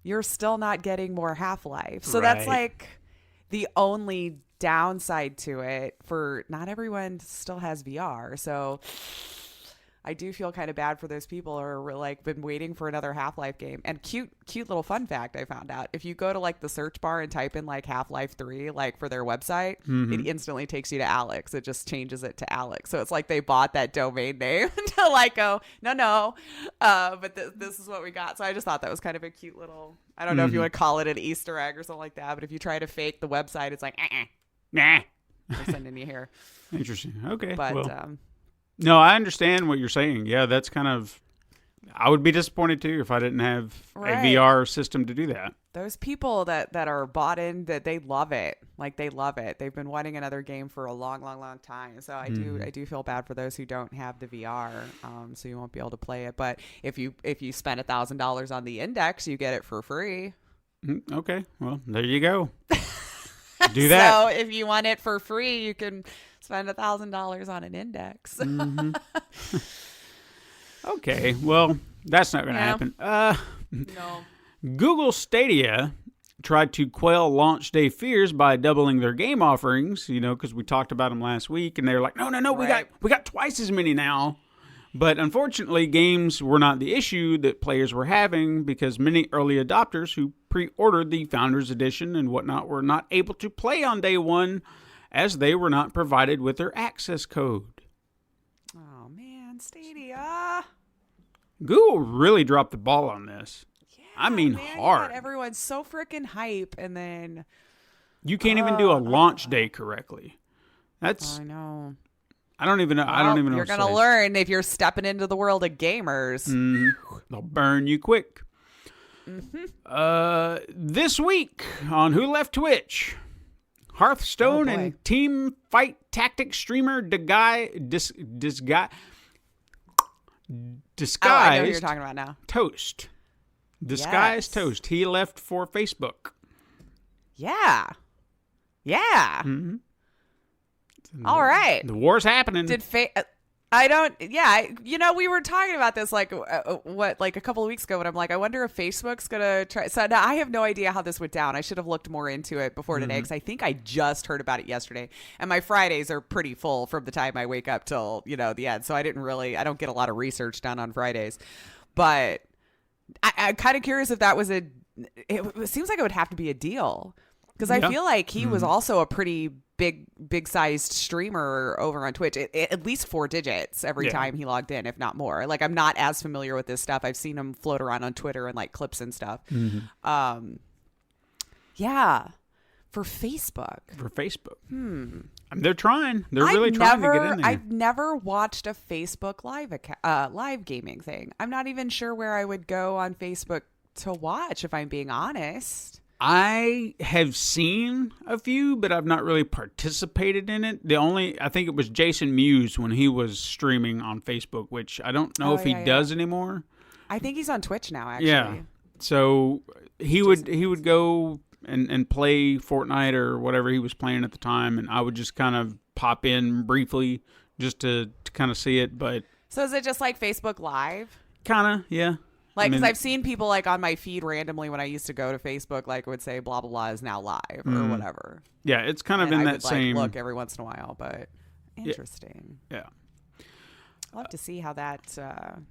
you're still not getting more Half-Life. So that's like the only downside to it for not everyone still has VR. So I do feel kind of bad for those people who are like been waiting for another Half-Life game. And cute little fun fact I found out. If you go to like the search bar and type in like Half-Life 3, like for their website, it instantly takes you to Alex. It just changes it to Alex. So it's like they bought that domain name to like go, no. But this is what we got. So I just thought that was kind of a cute little, I don't know if you would call it an Easter egg or something like that. But if you try to fake the website, it's like, Nah. They're sending you here. Interesting. Okay. But, well. No, I understand what you're saying. Yeah, that's kind of... I would be disappointed, too, if I didn't have a VR system to do that. Those people that are bought in, that they love it. Like, they love it. They've been wanting another game for a long, long, long time. So I do feel bad for those who don't have the VR, so you won't be able to play it. But if you spend $1,000 on the Index, you get it for free. Okay. Well, there you go. Do that. So if you want it for free, you can spend $1,000 on an Index. Okay, well, that's not going to happen. No. Google Stadia tried to quell launch day fears by doubling their game offerings, because we talked about them last week, and they were like, no, we got twice as many now. But unfortunately, games were not the issue that players were having because many early adopters who pre-ordered the Founders Edition and whatnot were not able to play on day one as they were not provided with their access code. Oh, man, Stadia. Google really dropped the ball on this. Yeah, I mean, hard. Everyone's so freaking hype, and then... You can't even do a launch day correctly. That's... I know. I don't even know. Well, I don't even know. You're going to learn if you're stepping into the world of gamers. They'll burn you quick. This week on Who Left Twitch, Hearthstone and team fight tactic streamer Disguised I know who you're talking about now. Toast. Disguised Toast. He left for Facebook. Yeah. All right. The war's happening. I don't. Yeah. We were talking about this like a couple of weeks ago, and I'm like, I wonder if Facebook's gonna try. So now I have no idea how this went down. I should have looked more into it before today because I think I just heard about it yesterday, and my Fridays are pretty full from the time I wake up till the end. So I don't get a lot of research done on Fridays, but I'm kind of curious if that was it seems like it would have to be a deal because I feel like he was also a pretty big sized streamer over on Twitch, at least 4 digits every time he logged in, if not more. Like, I'm not as familiar with this stuff. I've seen him float around on Twitter and like clips and stuff. Yeah. For Facebook. They're trying. They're really trying to get in there. I've never watched a Facebook live gaming thing. I'm not even sure where I would go on Facebook to watch, if I'm being honest. I have seen a few, but I've not really participated in it. I think it was Jason Mewes when he was streaming on Facebook, which I don't know if he does anymore. I think he's on Twitch now, actually. Yeah. So he would go and play Fortnite or whatever he was playing at the time, and I would just kind of pop in briefly just to kind of see it. But so is it just like Facebook Live? Kind of, yeah. Like, because I've seen people like on my feed randomly when I used to go to Facebook, like would say blah blah blah is now live or whatever. Yeah, it's kind of in that same look every once in a while, but interesting. Yeah, I'll have to see how that. I'm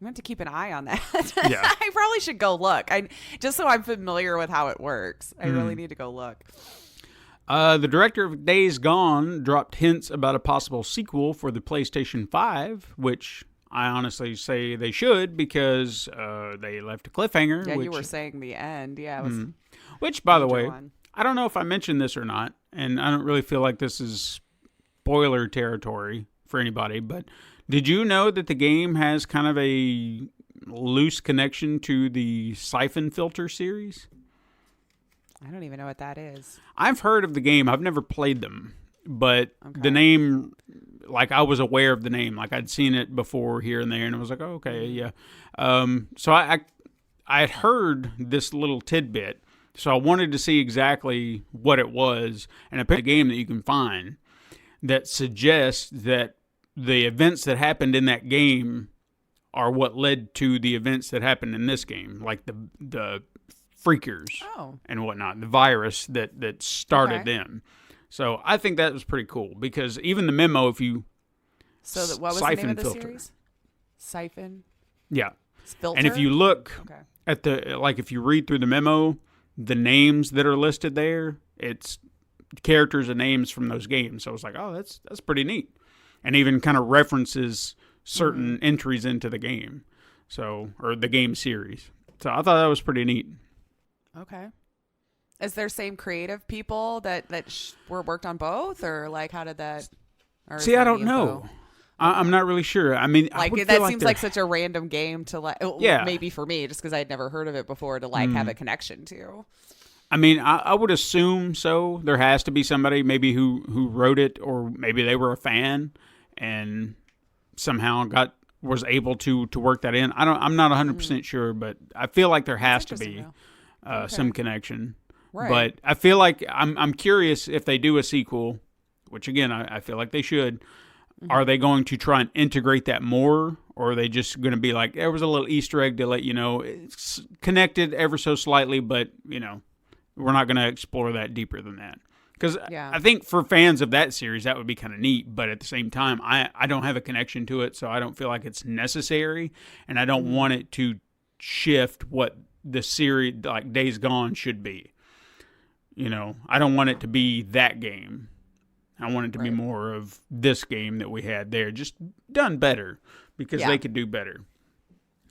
going to keep an eye on that. Yeah, I probably should go look. Just so I'm familiar with how it works. I really need to go look. The director of Days Gone dropped hints about a possible sequel for the PlayStation 5, which I honestly say they should because they left a cliffhanger. Yeah, which, you were saying the end. Yeah, it was which, by the major way, one. I don't know if I mentioned this or not, and I don't really feel like this is spoiler territory for anybody, but did you know that the game has kind of a loose connection to the Siphon Filter series? I don't even know what that is. I've heard of the game. I've never played them, but Okay. the name, like I was aware of the name. Like I'd seen it before here and there, and I was like, oh, okay, yeah. So I had heard this little tidbit, so I wanted to see exactly what it was, and I picked a game that you can find that suggests that the events that happened in that game are what led to the events that happened in this game, like the freakers and whatnot, the virus that started them. So I think that was pretty cool because even the memo, if you what was the name of the series? Siphon. Yeah. Filter? And if you look at if you read through the memo, the names that are listed there, it's characters and names from those games. So I was like, oh, that's pretty neat. And even kind of references certain entries into the game. So, or the game series. So I thought that was pretty neat. Okay. Is there same creative people that were worked on both, or like how did that? Or See, I don't know. I'm not really sure. I mean, like that seems like such a random game to like. Yeah. Maybe for me, just because I'd never heard of it before, to like have a connection to. I mean, I would assume so. There has to be somebody maybe who wrote it, or maybe they were a fan and somehow was able to work that in. I'm not 100% sure, but I feel like there has to be some connection. Right. But I feel like I'm curious if they do a sequel, which again I feel like they should. Are they going to try and integrate that more, or are they just going to be like, there was a little Easter egg to let you know it's connected ever so slightly, but we're not going to explore that deeper than that. Because I think for fans of that series, that would be kind of neat. But at the same time, I don't have a connection to it, so I don't feel like it's necessary. And I don't want it to shift what the series, like Days Gone, should be. I don't want it to be that game. I want it to be more of this game that we had there, just done better, because they could do better.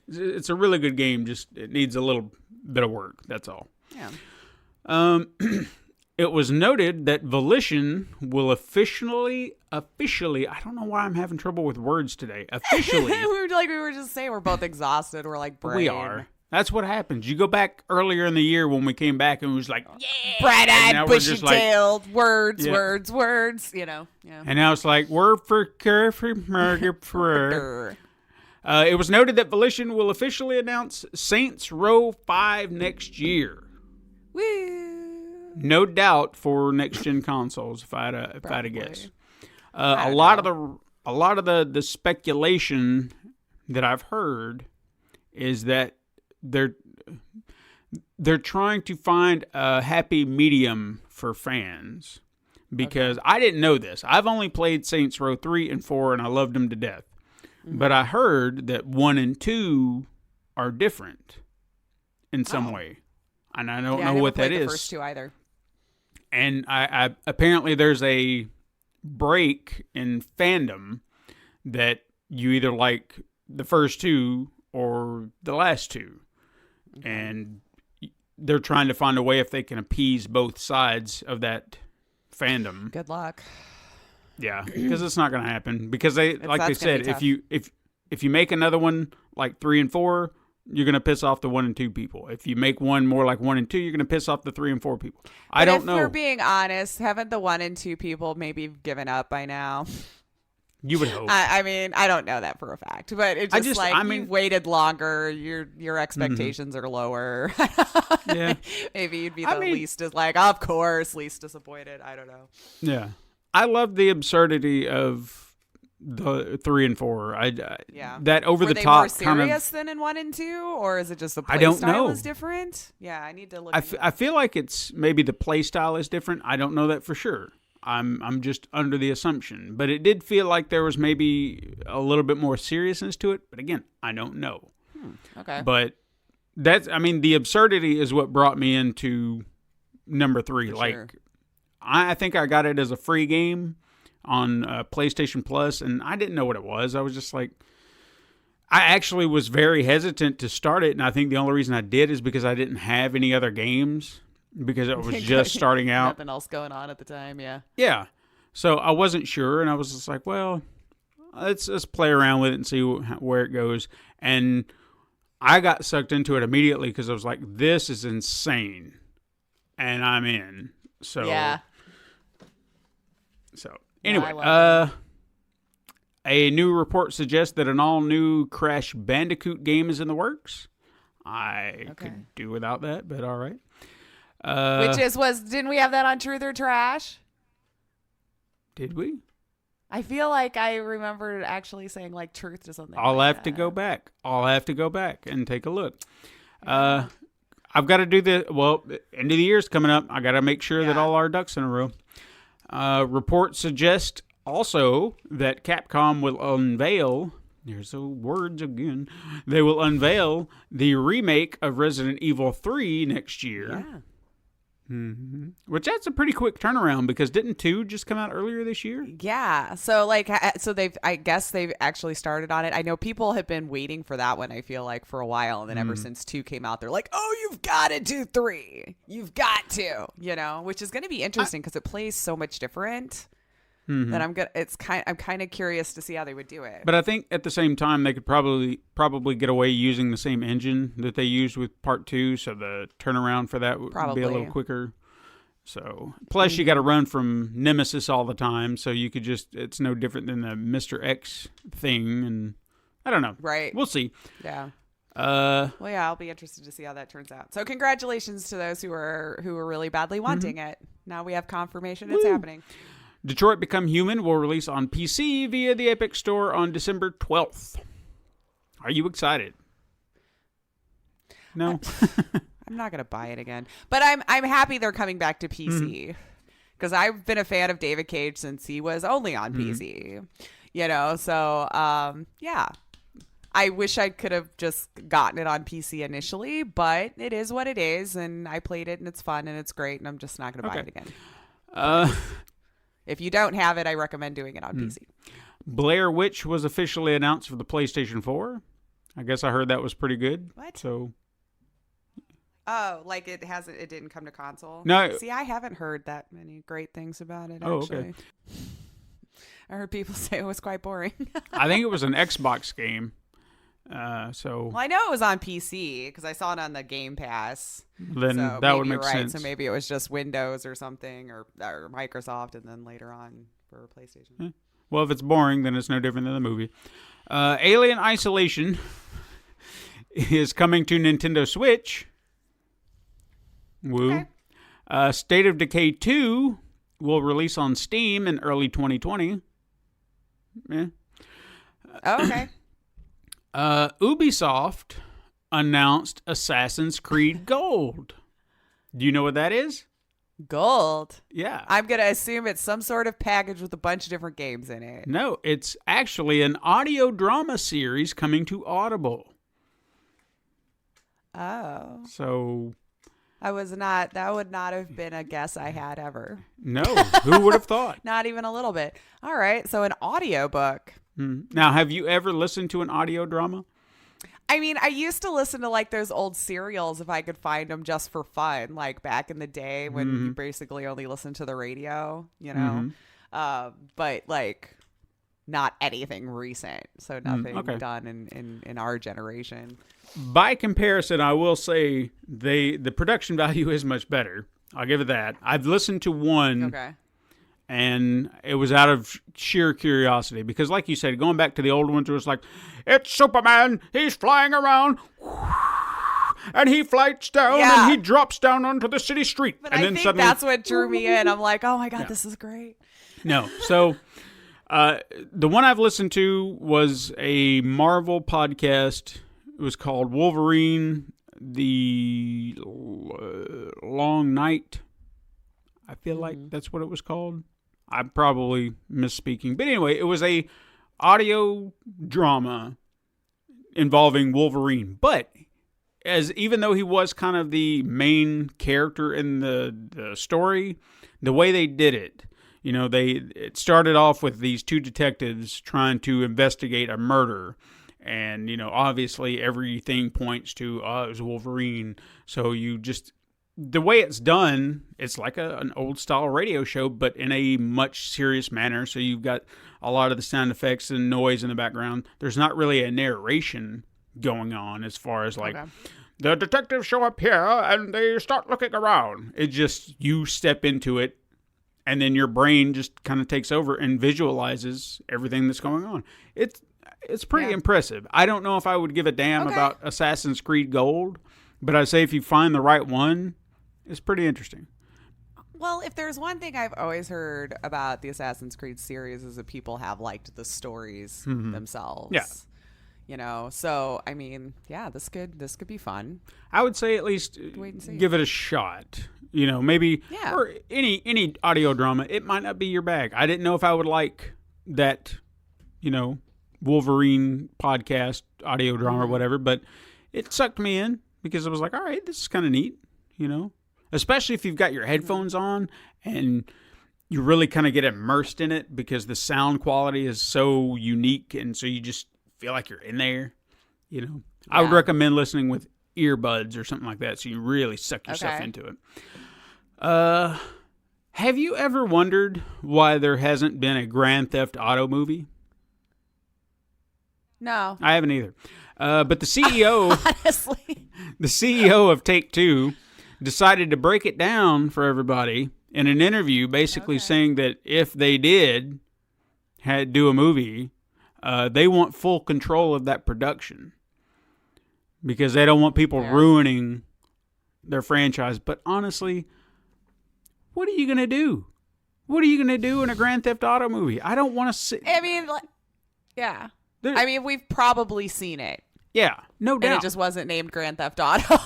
It's a really good game, just it needs a little bit of work, that's all. Yeah. It was noted that Volition will officially, I don't know why I'm having trouble with words today. Officially. we were just saying we're both exhausted. We're like, brain. We are. That's what happens. You go back earlier in the year when we came back and it was like, yeah. Bright-eyed, bushy-tailed, words. Yeah. And now it's like, word for carefree, murder for. It was noted that Volition will officially announce Saints Row 5 next year. Woo. No doubt for next gen consoles, if I had to guess. A lot of the speculation that I've heard is that they're trying to find a happy medium for fans, because I didn't know this. I've only played Saints Row 3 and 4 and I loved them to death. But I heard that 1 and 2 are different in some way. And I don't know what that is. The first two either. And I apparently there's a break in fandom that you either like the first two or the last two. And they're trying to find a way if they can appease both sides of that fandom. Good luck. Yeah, because it's not going to happen. Because they said, if you make another one like 3 and 4, you're going to piss off the 1 and 2 people. If you make one more like 1 and 2, you're going to piss off the 3 and 4 people. I don't know. If we're being honest, haven't the 1 and 2 people maybe given up by now? You would hope. I mean, I don't know that for a fact, but it's just you've waited longer. Your expectations are lower. Yeah. Maybe you'd be the least as of course, least disappointed. I don't know. Yeah. I love the absurdity of the 3 and 4. That over the top. Were they more serious than in 1 and 2, or is it just the play style is different? Yeah, I need to look. I feel like it's maybe the play style is different. I don't know that for sure. I'm just under the assumption, but it did feel like there was maybe a little bit more seriousness to it. But again, I don't know. Okay. But the absurdity is what brought me into number 3. For like, sure. I think I got it as a free game on PlayStation Plus, and I didn't know what it was. I was just like, I actually was very hesitant to start it, and I think the only reason I did is because I didn't have any other games, because it was just starting out. Nothing else going on at the time, yeah. Yeah. So I wasn't sure, and I was just like, well, let's play around with it and see where it goes. And I got sucked into it immediately because I was like, this is insane. And I'm in. So, yeah. So, anyway, No, a new report suggests that an all-new Crash Bandicoot game is in the works. I could do without that, but all right. Didn't we have that on Truth or Trash? Did we? I feel like I remembered actually saying like truth to something. I'll like have to go back. I'll have to go back and take a look. I've got to do end of the year's coming up. I got to make sure that all our ducks in a row. Reports suggest also that Capcom will unveil, there's the words again, they will unveil the remake of Resident Evil 3 next year. Yeah. Mm-hmm. Which that's a pretty quick turnaround, because didn't 2 just come out earlier this year? Yeah. So I guess they've actually started on it. I know people have been waiting for that one, I feel like, for a while. And then ever since 2 came out, they're like, oh, you've got to do 3. You've got to, which is going to be interesting because it plays so much different. That I'm kind of curious to see how they would do it. But I think at the same time they could probably get away using the same engine that they used with Part 2, so the turnaround for that would be a little quicker. So plus you got to run from Nemesis all the time, so you could it's no different than the Mr. X thing, and I don't know. Right. We'll see. Yeah. Well, yeah, I'll be interested to see how that turns out. So congratulations to those who are really badly wanting it. Now we have confirmation it's happening. Detroit Become Human will release on PC via the Epic Store on December 12th. Are you excited? No. I'm not going to buy it again. But I'm happy they're coming back to PC. Because I've been a fan of David Cage since he was only on PC. So, yeah. I wish I could have just gotten it on PC initially, but it is what it is. And I played it, and it's fun, and it's great, and I'm just not going to buy it again. If you don't have it, I recommend doing it on PC. Blair Witch was officially announced for the PlayStation 4. I guess I heard that was pretty good. What? So, like it didn't come to console? No. See, I haven't heard that many great things about it, Oh, actually. okay. I heard people say it was quite boring. I think it was an Xbox game. Well, I know it was on PC because I saw it on the Game Pass. Then so that would maybe make you're right. sense. So maybe it was just Windows or something, or Microsoft, and then later on for PlayStation. Well, if it's boring, then it's no different than the movie. Alien Isolation is coming to Nintendo Switch. Woo. Okay. State of Decay 2 will release on Steam in early 2020. Yeah. Oh, okay. Ubisoft announced Assassin's Creed Gold. Do you know what that is? Gold. Yeah. I'm going to assume it's some sort of package with a bunch of different games in it. No, it's actually an audio drama series coming to Audible. Oh. So that would not have been a guess I had ever. no, who would have thought? Not even a little bit. All right. So an audiobook. Now, have you ever listened to an audio drama? I mean, I used to listen to like those old serials if I could find them just for fun, like back in the day when you basically only listened to the radio, but like not anything recent. So nothing done in our generation. By comparison, I will say the production value is much better. I'll give it that. I've listened to one. Okay. And it was out of sheer curiosity because, like you said, going back to the old ones, it was like, it's Superman, he's flying around, and he flights down, and he drops down onto the city street. But and I then think suddenly, that's what drew me in. I'm like, oh my God, this is great. No. So the one I've listened to was a Marvel podcast. It was called Wolverine, the Long Night. I feel like that's what it was called. I'm probably misspeaking. But anyway, it was a audio drama involving Wolverine. But even though he was kind of the main character in the story, the way they did it, it started off with these two detectives trying to investigate a murder. And, obviously everything points to, it was Wolverine. So the way it's done, it's like an old style radio show, but in a much serious manner. So you've got a lot of the sound effects and noise in the background. There's not really a narration going on as far as like, the detectives show up here and they start looking around. It just, you step into it and then your brain just kind of takes over and visualizes everything that's going on. It's pretty impressive. I don't know if I would give a damn about Assassin's Creed Gold, but I'd say if you find the right one, it's pretty interesting. Well, if there's one thing I've always heard about the Assassin's Creed series is that people have liked the stories themselves. Yeah. So I mean, this could be fun. I would say at least Wait and see. give it a shot. Maybe or any audio drama. It might not be your bag. I didn't know if I would like that, Wolverine podcast audio drama or whatever, but it sucked me in because I was like, all right, this is kind of neat, especially if you've got your headphones on and you really kind of get immersed in it because the sound quality is so unique. And so you just feel like you're in there, I would recommend listening with earbuds or something like that. So you really suck yourself into it. Have you ever wondered why there hasn't been a Grand Theft Auto movie? No. I haven't either. But the CEO, Honestly. the CEO of Take-Two decided to break it down for everybody in an interview, basically saying that if they did do a movie, they want full control of that production because they don't want people ruining their franchise. But honestly, what are you going to do? What are you going to do in a Grand Theft Auto movie? I don't want to see. I mean, we've probably seen it. Yeah, no doubt. And it just wasn't named Grand Theft Auto.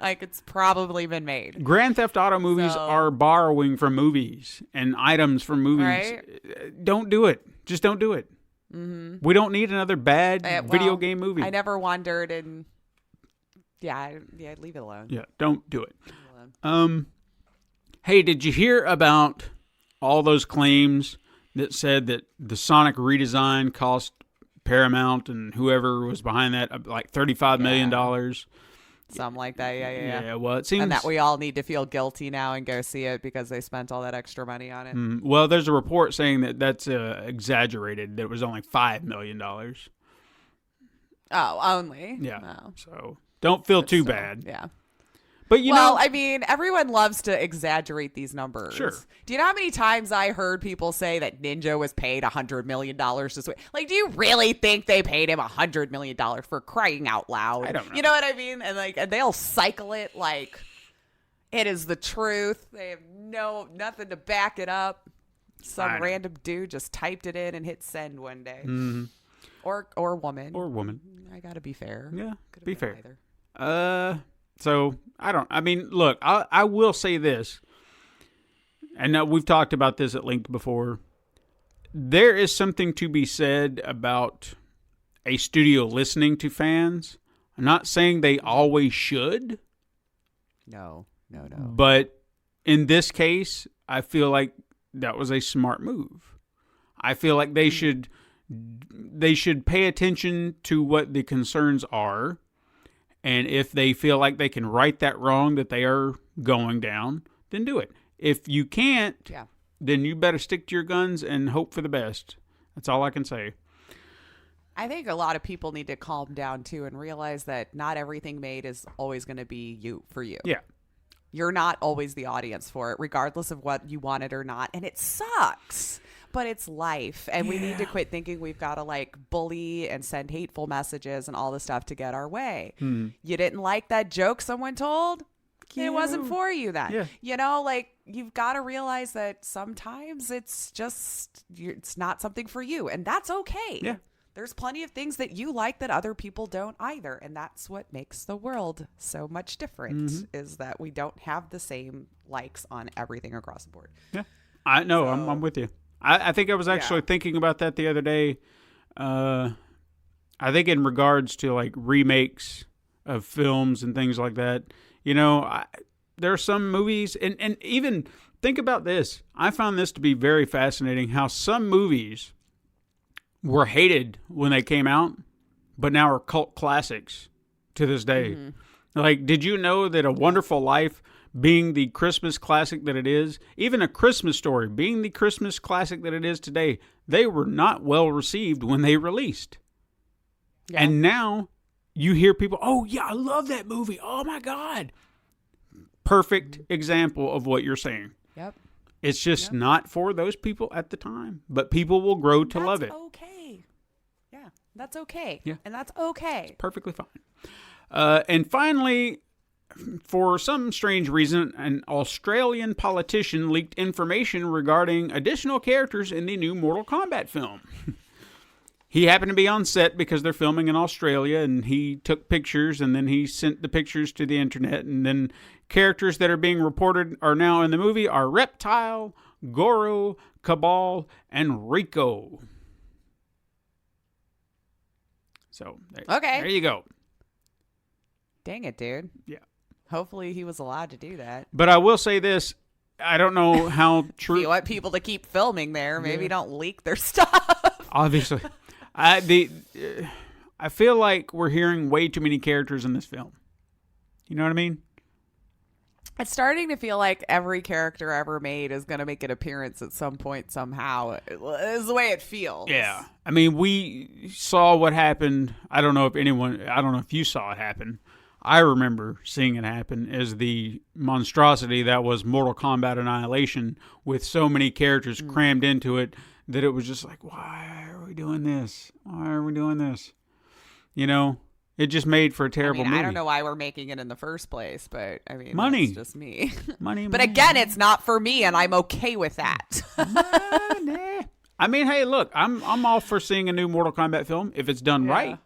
like it's probably been made. Grand Theft Auto movies are borrowing from movies and items from movies. Right? Don't do it. Just don't do it. Mm-hmm. We don't need another bad video game movie. I never wondered, and leave it alone. Yeah, don't do it. Hey, did you hear about all those claims that said that the Sonic redesign cost Paramount and whoever was behind that like $35 million? Something like that, Yeah, well, it seems... And that we all need to feel guilty now and go see it because they spent all that extra money on it. Well, there's a report saying that that's exaggerated, that it was only $5 million. Oh, only? Yeah, oh. So don't feel too bad. Yeah. But I mean, everyone loves to exaggerate these numbers. Sure. Do you know how many times I heard people say that Ninja was paid $100 million to switch? Like, do you really think they paid him $100 million for crying out loud? I don't know. You know what I mean? And they'll cycle it like it is the truth. They have nothing to back it up. Some random dude just typed it in and hit send one day. Mm-hmm. Or woman. Or woman. I gotta be fair. Yeah, be fair. Either. So, look, I will say this, and we've talked about this at length before. There is something to be said about a studio listening to fans. I'm not saying they always should. No. But in this case, I feel like that was a smart move. I feel like they should pay attention to what the concerns are. And if they feel like they can right that wrong that they are going down, then do it. If you can't, then you better stick to your guns and hope for the best. That's all I can say. I think a lot of people need to calm down, too, and realize that not everything made is always going to be for you. Yeah. You're not always the audience for it, regardless of what you wanted or not. And it sucks. But it's life, and we need to quit thinking we've got to bully and send hateful messages and all this stuff to get our way. You didn't like that joke someone told? It wasn't for you then. Yeah. You've got to realize that sometimes it's not something for you, and that's okay. Yeah. There's plenty of things that you like that other people don't either, and that's what makes the world so much different, is that we don't have the same likes on everything across the board. Yeah. I'm with you. I think I was actually thinking about that the other day. I think in regards to remakes of films and things like that, there are some movies, and even think about this. I found this to be very fascinating, how some movies were hated when they came out, but now are cult classics to this day. Like, did you know that A Wonderful Life, being the Christmas classic that it is, even A Christmas Story being the Christmas classic that it is today, they were not well received when they released. Yeah. And now you hear people, oh yeah, I love that movie. Oh my God. Perfect example of what you're saying. Yep. It's just not for those people at the time, but people will grow to love it. That's okay. Yeah, that's okay. Yeah. And that's okay. It's perfectly fine. And finally, for some strange reason, an Australian politician leaked information regarding additional characters in the new Mortal Kombat film. He happened to be on set because they're filming in Australia, and he took pictures, and then he sent the pictures to the internet, and then characters that are being reported are now in the movie are Reptile, Goro, Cabal, and Rico. So, there you go. Dang it, dude. Yeah. Hopefully he was allowed to do that. But I will say this. I don't know how true... If you want people to keep filming there, maybe don't leak their stuff. Obviously. I feel like we're hearing way too many characters in this film. You know what I mean? It's starting to feel like every character ever made is going to make an appearance at some point somehow. Is the way it feels. Yeah. I mean, we saw what happened. I don't know if you saw it happen. I remember seeing it happen as the monstrosity that was Mortal Kombat Annihilation, with so many characters crammed into it that it was just like, why are we doing this? Why are we doing this? You know, it just made for a terrible movie. I don't know why we're making it in the first place, but I mean, money. That's just me. Money. But again, it's not for me, and I'm okay with that. Money. I mean, hey, look, I'm all for seeing a new Mortal Kombat film if it's done right.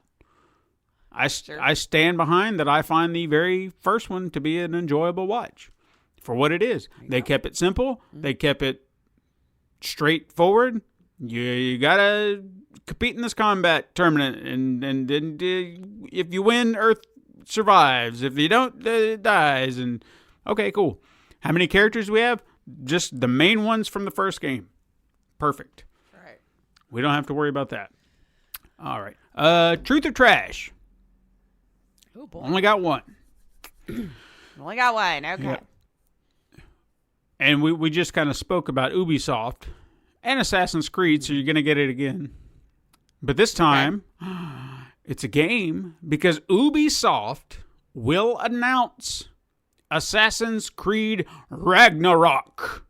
I stand behind that. I find the very first one to be an enjoyable watch for what it is. They kept it simple. They kept it straightforward. You gotta compete in this combat tournament, and if you win, Earth survives. If you don't, it dies. And okay, cool. How many characters do we have? Just the main ones from the first game. Perfect. Right. We don't have to worry about that. All right. Truth or trash? Oh boy. Only got one. Only got one. Okay. Yeah. And we just kind of spoke about Ubisoft and Assassin's Creed, so you're going to get it again. But this time, it's a game because Ubisoft will announce Assassin's Creed Ragnarok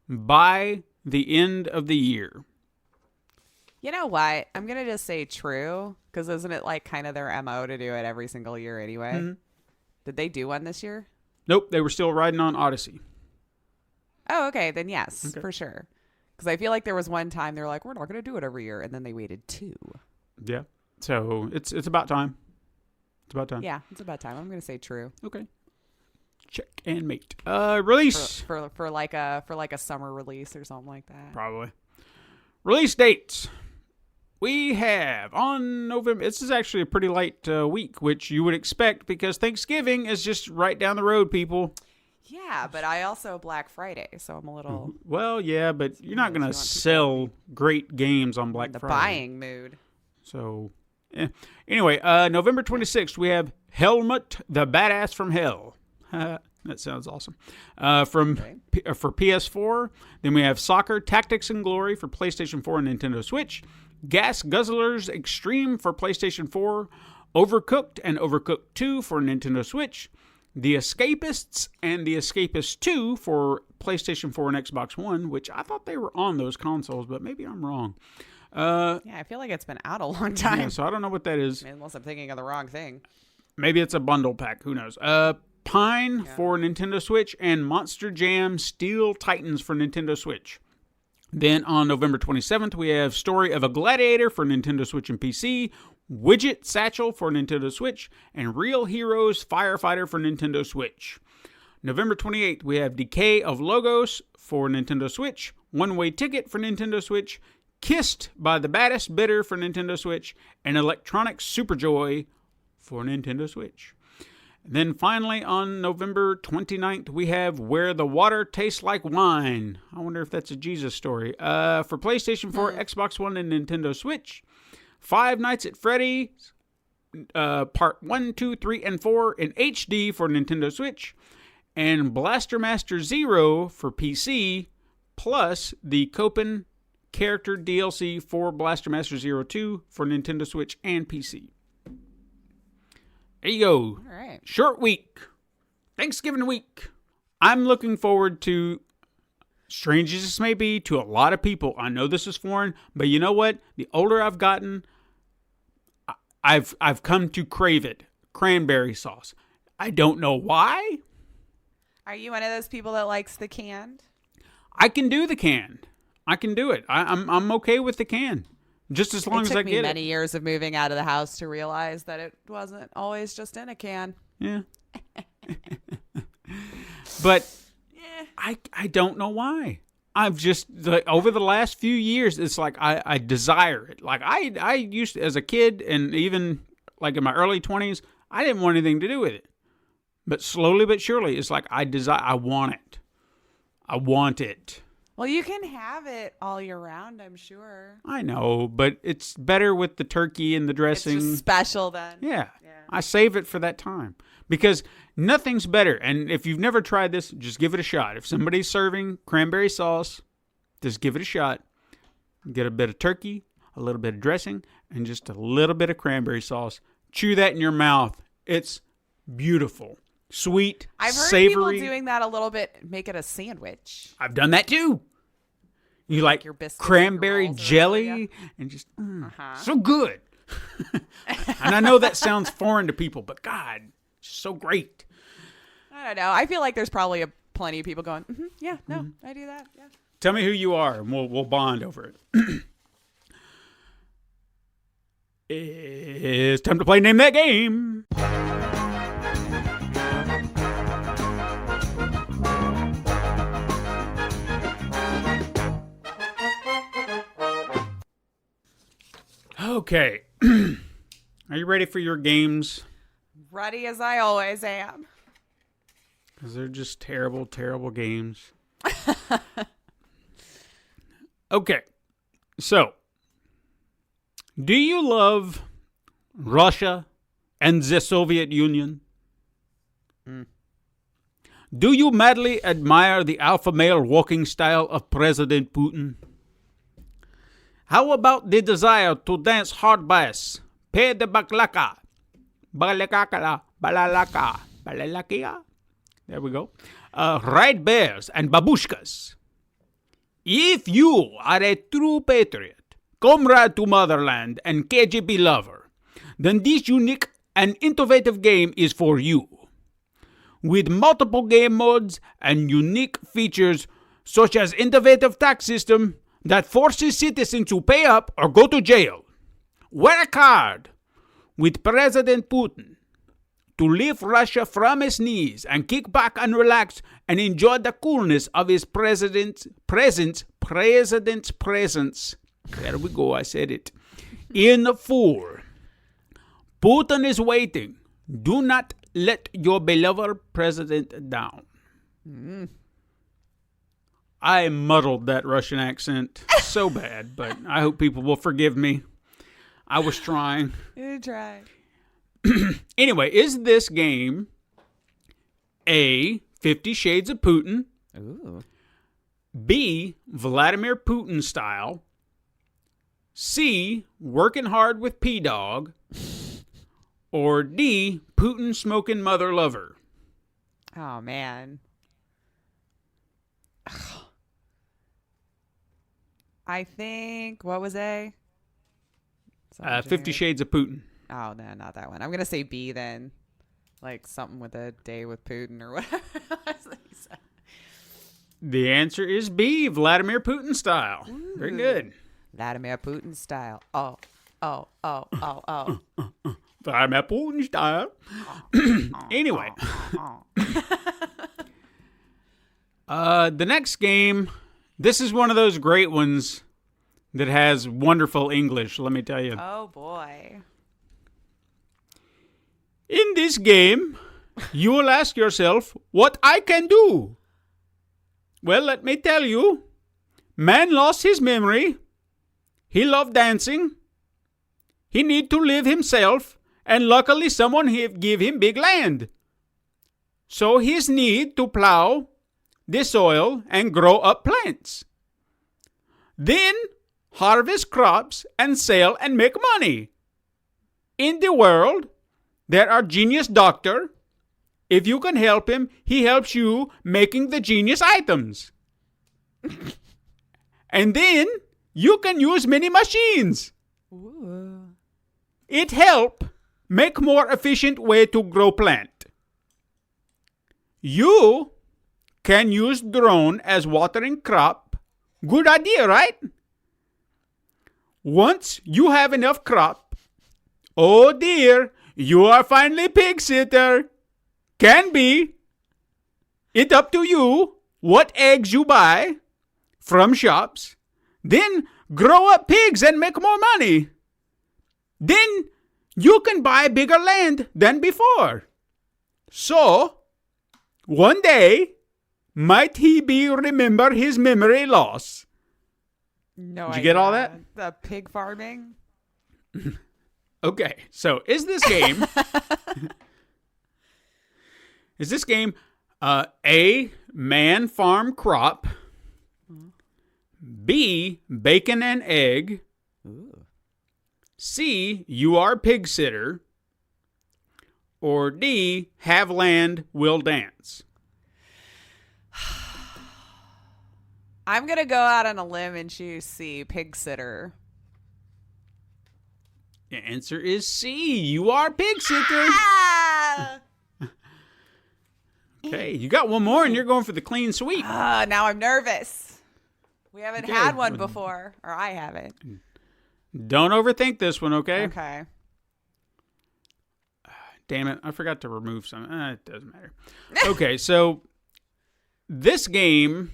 by the end of the year. You know what? I'm going to just say true, because isn't it like kind of their MO to do it every single year anyway? Mm-hmm. Did they do one this year? Nope, they were still riding on Odyssey. Oh, okay, then yes, for sure. Because I feel like there was one time they were like, we're not going to do it every year, and then they waited 2. Yeah, so it's about time. It's about time. Yeah, it's about time. I'm going to say true. Okay. Check and mate. Release for like a summer release or something like that. Probably. Release dates. We have on November. This is actually a pretty light week, which you would expect because Thanksgiving is just right down the road, people. Yeah, but I also Black Friday, so I'm a little... Well, yeah, but you're not going to sell great games on Black Friday. The buying mood. So, anyway, November 26th, we have Helmut the Badass from Hell. That sounds awesome. For PS4, then we have Soccer Tactics and Glory for PlayStation 4 and Nintendo Switch. Gas Guzzlers Extreme for PlayStation 4. Overcooked and Overcooked 2 for Nintendo Switch. The Escapists and The Escapist 2 for PlayStation 4 and Xbox One, which I thought they were on those consoles, but maybe I'm wrong. Yeah, I feel like it's been out a long time. Yeah, so I don't know what that is. Unless I'm thinking of the wrong thing. Maybe it's a bundle pack. Who knows? Pine for Nintendo Switch and Monster Jam Steel Titans for Nintendo Switch. Then on November 27th, we have Story of a Gladiator for Nintendo Switch and PC, Widget Satchel for Nintendo Switch, and Real Heroes Firefighter for Nintendo Switch. November 28th, we have Decay of Logos for Nintendo Switch, One Way Ticket for Nintendo Switch, Kissed by the Baddest Bidder for Nintendo Switch, and Electronic Superjoy for Nintendo Switch. And then finally, on November 29th, we have Where the Water Tastes Like Wine. I wonder if that's a Jesus story. For PlayStation 4, Xbox One, and Nintendo Switch. Five Nights at Freddy's Part 1, 2, 3, and 4 in HD for Nintendo Switch, and Blaster Master Zero for PC, plus the Copen character DLC for Blaster Master Zero 2 for Nintendo Switch and PC. There you go. All right. Short week. Thanksgiving week. I'm looking forward to, strange as this may be to a lot of people, I know this is foreign, but you know what? The older I've gotten, I've come to crave it. Cranberry sauce. I don't know why. Are you one of those people that likes the canned? I can do the canned. I can do it. I'm okay with the can. Just as long as I It took me get many years of moving out of the house to realize that it wasn't always just in a can. it. Yeah. But I don't know why. I've just, over the last few years, it's like I desire it. Like I used to, as a kid and even like in my early 20s, I didn't want anything to do with it. But slowly but surely, it's like I want it. I want it. Well, you can have it all year round, I'm sure. I know, but it's better with the turkey and the dressing. It's just special then. Yeah. I save it for that time because nothing's better. And if you've never tried this, just give it a shot. If somebody's serving cranberry sauce, just give it a shot. Get a bit of turkey, a little bit of dressing, and just a little bit of cranberry sauce. Chew that in your mouth. It's beautiful. Sweet, I've heard savory. people doing that a little bit, make it a sandwich. I've done that too. You like your biscuits cranberry and rolls or jelly whatever, and just so good. And I know that sounds foreign to people, but God, it's so great. I don't know. I feel like there's probably plenty of people going, yeah, no, I do that. Yeah. Tell me who you are, and we'll bond over it. It's time to play Name That Game. Okay. Are you ready for your games? Ready as I always am. Because they're just terrible, terrible games. Okay. So, do you love Russia and the Soviet Union? Do you madly admire the alpha male walking style of President Putin? How about the desire to dance hard bass, pe de baklaka, balakakala, balalaka, balalakia? There we go. Ride bears and babushkas. If you are a true patriot, comrade to motherland, and KGB lover, then this unique and innovative game is for you. With multiple game modes and unique features such as innovative tax system that forces citizens to pay up or go to jail. Wear a card with President Putin to lift Russia from his knees and kick back and relax and enjoy the coolness of his president's presence. There we go, I said it. In 4, Putin is waiting. Do not let your beloved president down. I muddled that Russian accent so bad, but I hope people will forgive me. I was trying. You tried. Anyway, is this game A, 50 Shades of Putin, Ooh. B, Vladimir Putin style, C, Working Hard with P-Dog, or D, Putin Smoking Mother Lover? Oh, man. I think, what was A? 50 Shades of Putin. Oh, no, not that one. I'm going to say B then. Like something with a day with Putin or whatever. The answer is B, Vladimir Putin style. Ooh. Very good. Vladimir Putin style. Oh. Vladimir Putin style. Anyway. The next game, this is one of those great ones that has wonderful English, let me tell you. Oh, boy. In this game, you will ask yourself, what I can do? Well, let me tell you. Man lost his memory. He loved dancing. He need to live himself And luckily someone give him big land. So his need to plow the soil and grow up plants. Then harvest crops and sell and make money. In the world, there are genius doctor. If you can help him, he helps you making the genius items. And then you can use many machines. Ooh. It help make more efficient way to grow plant. You can use drone as watering crop. Good idea, right? Once you have enough crop, oh dear, you are finally pig sitter. Can be. It up to you what eggs you buy from shops. Then grow up pigs and make more money. Then you can buy bigger land than before. So, one day, might he be remember his memory loss? No Did you get all that? The pig farming? Okay, so is this game... is this game A, man farm crop, B, bacon and egg, C, you are pig sitter, or D, have land, will dance? I'm going to go out on a limb and choose C, pig sitter. The answer is C, you are pig sitter. Ah! Okay, you got one more and you're going for the clean sweep. Now I'm nervous. We haven't Okay. had one before, or I haven't. Don't overthink this one, okay? Okay. Damn it, I forgot to remove some. It doesn't matter. Okay, so this game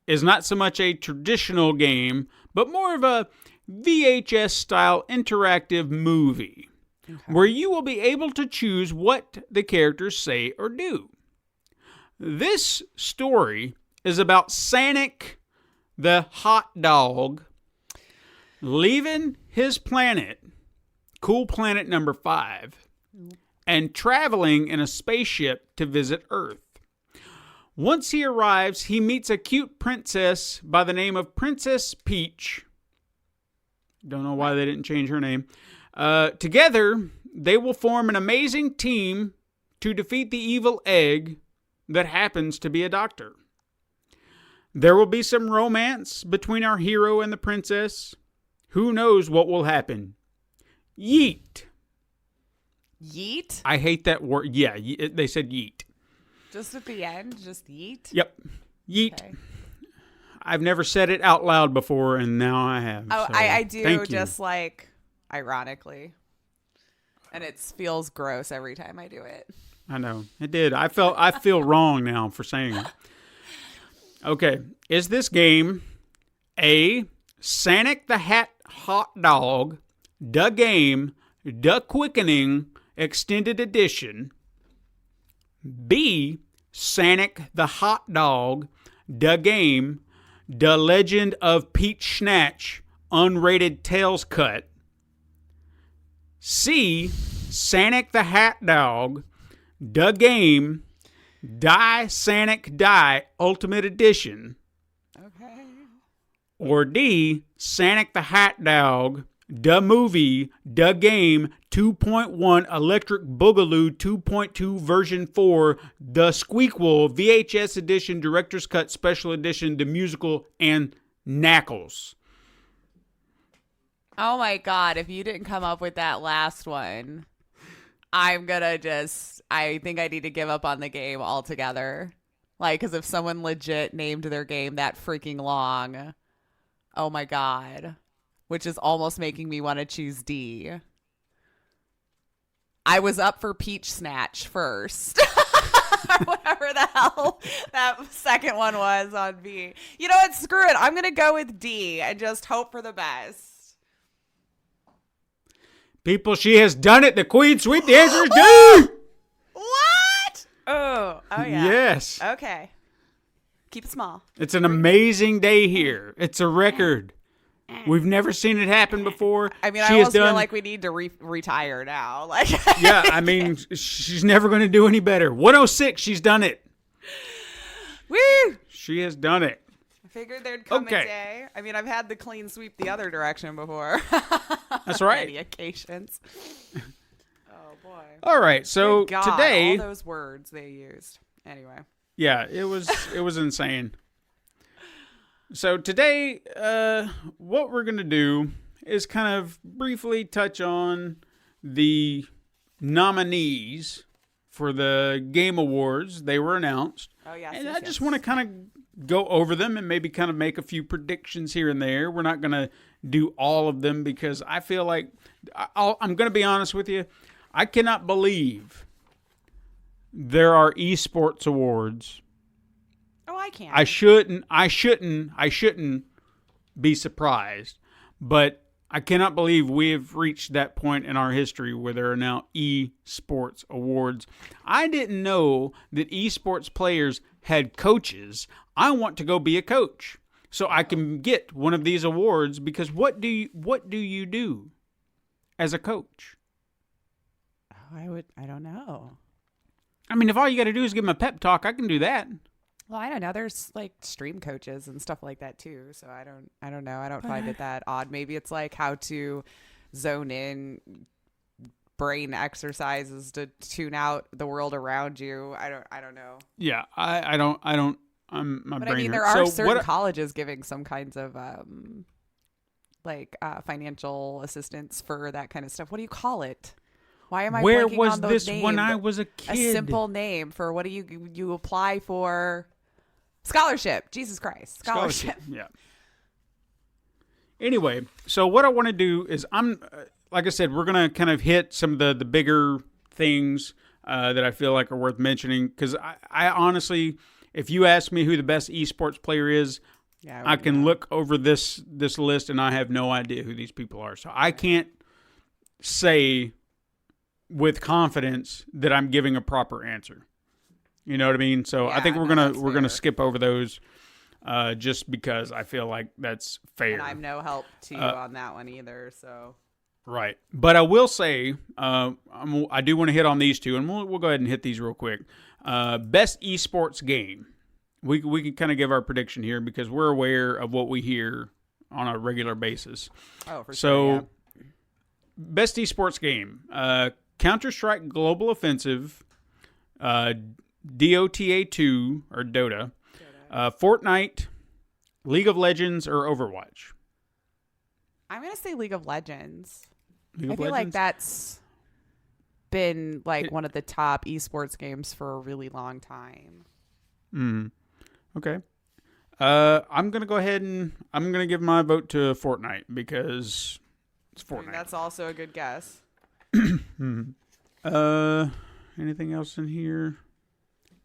is not so much a traditional game, but more of a VHS-style interactive movie where you will be able to choose what the characters say or do. This story is about Sonic the hot dog leaving his planet, cool planet number 5, and traveling in a spaceship to visit Earth. Once he arrives, he meets a cute princess by the name of Princess Peach. Don't know why they didn't change her name. Together, they will form an amazing team to defeat the evil egg that happens to be a doctor. There will be some romance between our hero and the princess. Who knows what will happen? Yeet. Yeet? I hate that word. Yeah, they said yeet. Just at the end? Just yeet? Yep. Yeet. Okay. I've never said it out loud before, and now I have. Oh, so I do, thank you. just like ironically. And it feels gross every time I do it. I know. It did. I feel wrong now for saying it. Okay. Is this game A, Sonic the Hot Dog, the game, the Quickening Extended Edition, B, Sonic the Hot Dog, the game, The Legend of Peach Snatch, unrated Tails Cut, C, Sonic the Hot Dog, the game, Die Sonic Die Ultimate Edition, Okay. or D, Sonic the Hot Dog, the movie, the game, 2.1 Electric Boogaloo 2.2 version 4, the Squeakquel VHS edition, Director's Cut Special Edition, the musical, and Knuckles. Oh my God, if you didn't come up with that last one, I'm gonna I think I need to give up on the game altogether. Like, because if someone legit named their game that freaking long, oh my God. Which is almost making me want to choose D. I was up for Peach Snatch first. Or whatever the hell that second one was on B. You know what? Screw it. I'm going to go with D and just hope for the best. People, she has done it. The Queen Sweep. The answer is D. What? Oh yeah. Yes. Okay. Keep it small. It's an amazing day here. It's a record. We've never seen it happen before. I mean, She I has almost feel done- like we need to retire now. Like, Yeah, I mean, she's never going to do any better. 106, she's done it. woo! She has done it. I figured there'd come Okay. a day. I mean, I've had the clean sweep the other direction before. That's Many right. occasions. Oh boy. All right, so Good God, today, all those words they used. Anyway. yeah, it was insane. So today, what we're going to do is kind of briefly touch on the nominees for the Game Awards. They were announced. Oh, yes. And yes, I just yes. want to kind of go over them and maybe kind of make a few predictions here and there. We're not going to do all of them because I feel like, I'm going to be honest with you, I cannot believe there are esports awards. Oh, I can't. I shouldn't be surprised, but I cannot believe we have reached that point in our history where there are now esports awards. I didn't know that esports players had coaches. I want to go be a coach so I can get one of these awards because what do you do as a coach? Oh, I don't know. I mean, if all you got to do is give them a pep talk, I can do that. Well, I don't know. There's like stream coaches and stuff like that too. So I don't know. I don't find it that odd. Maybe it's like how to zone in brain exercises to tune out the world around you. I don't know. Yeah, I don't. My But brain I mean, there hurts. are So certain what- colleges giving some kinds of financial assistance for that kind of stuff. What do you call it? Why am I Where blanking was on the this name? when I was a A kid? simple name for what do you apply for? Scholarship. Jesus Christ. Scholarship. Yeah. Anyway, so what I want to do is like I said, we're going to kind of hit some of the bigger things that I feel like are worth mentioning. Because I honestly, if you ask me who the best esports player is, Yeah, I can look over this list and I have no idea who these people are. So I can't say with confidence that I'm giving a proper answer. You know what I mean? So I Yeah, think we're no, gonna that's we're gonna fair. skip over those just because I feel like that's fair. And I'm no help to you on that one either. So Right. But I will say, I do want to hit on these two, and we'll go ahead and hit these real quick. Best esports game. We can kind of give our prediction here because we're aware of what we hear on a regular basis. for So, sure. best esports game. Counter-Strike Global Offensive, DOTA 2, or Dota, Fortnite, League of Legends, or Overwatch. I'm gonna say League of Legends. League I of feel like Legends? that's been like one of the top esports games for a really long time. Okay. I'm going to go ahead and I'm going to give my vote to Fortnite because it's I mean, Fortnite. that's also a good guess. Anything else in here?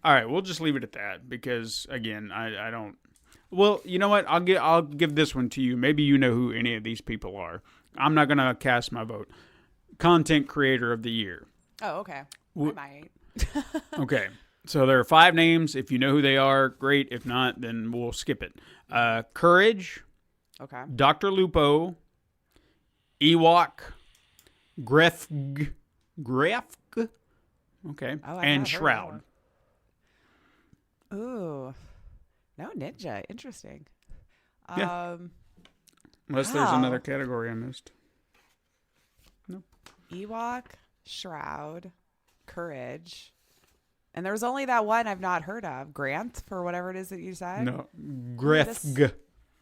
All right, we'll just leave it at that because again, I don't. Well, you know what? I'll give this one to you. Maybe you know who any of these people are. I'm not going to cast my vote. Content Creator of the Year. Oh, okay. I might. Okay. So there are 5 names. If you know who they are, great. If not, then we'll skip it. Courage, Okay. Dr. Lupo, Ewok, Grefg, okay, Oh, I've and not heard of that Shroud. one. Ooh. No ninja. Interesting. Yeah. Unless there's Wow. another category I missed. Ewok, Shroud, Courage. And there was only that one I've not heard of. Granth, for whatever it is that you said? No, Grefg.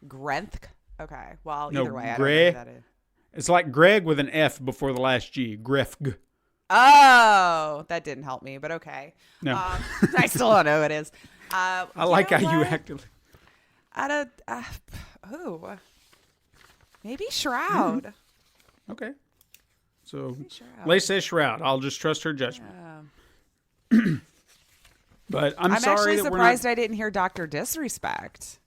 Grenth? Okay. Well, No, either way, I don't know who that is. It's like Greg with an F before the last G. Grefg. Oh, that didn't help me, but okay. No. I still don't know who it is. I like how you acted. Out of, who? Maybe Shroud. Okay. So, Shroud. Lay says Shroud. I'll just trust her judgment. Yeah. But I'm I'm sorry actually that surprised we're not. I didn't hear Dr. Disrespect.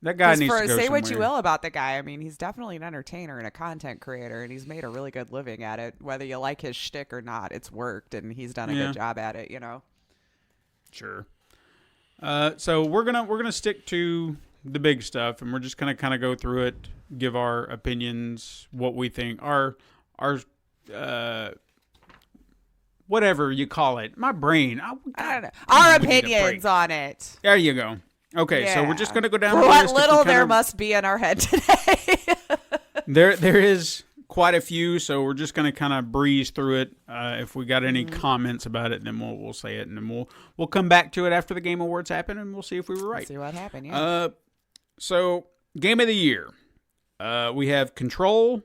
That guy needs to go Say somewhere. what you will about the guy. I mean, he's definitely an entertainer and a content creator, and he's made a really good living at it. Whether you like his shtick or not, it's worked, and he's done a Yeah. good job at it. You know. Sure. So we're gonna stick to the big stuff, and we're just gonna kind of go through it, give our opinions, what we think, our whatever you call it. My brain, I don't know. Our opinions on it. There you go. Okay, so we're just gonna go down for the what list. little there must be in our head today. There is quite a few, so we're just gonna kind of breeze through it. If we got any comments about it, then we'll say it, and then we'll come back to it after the Game Awards happen, and we'll see if we were right. See what happened. Yeah. So Game of the Year, we have Control,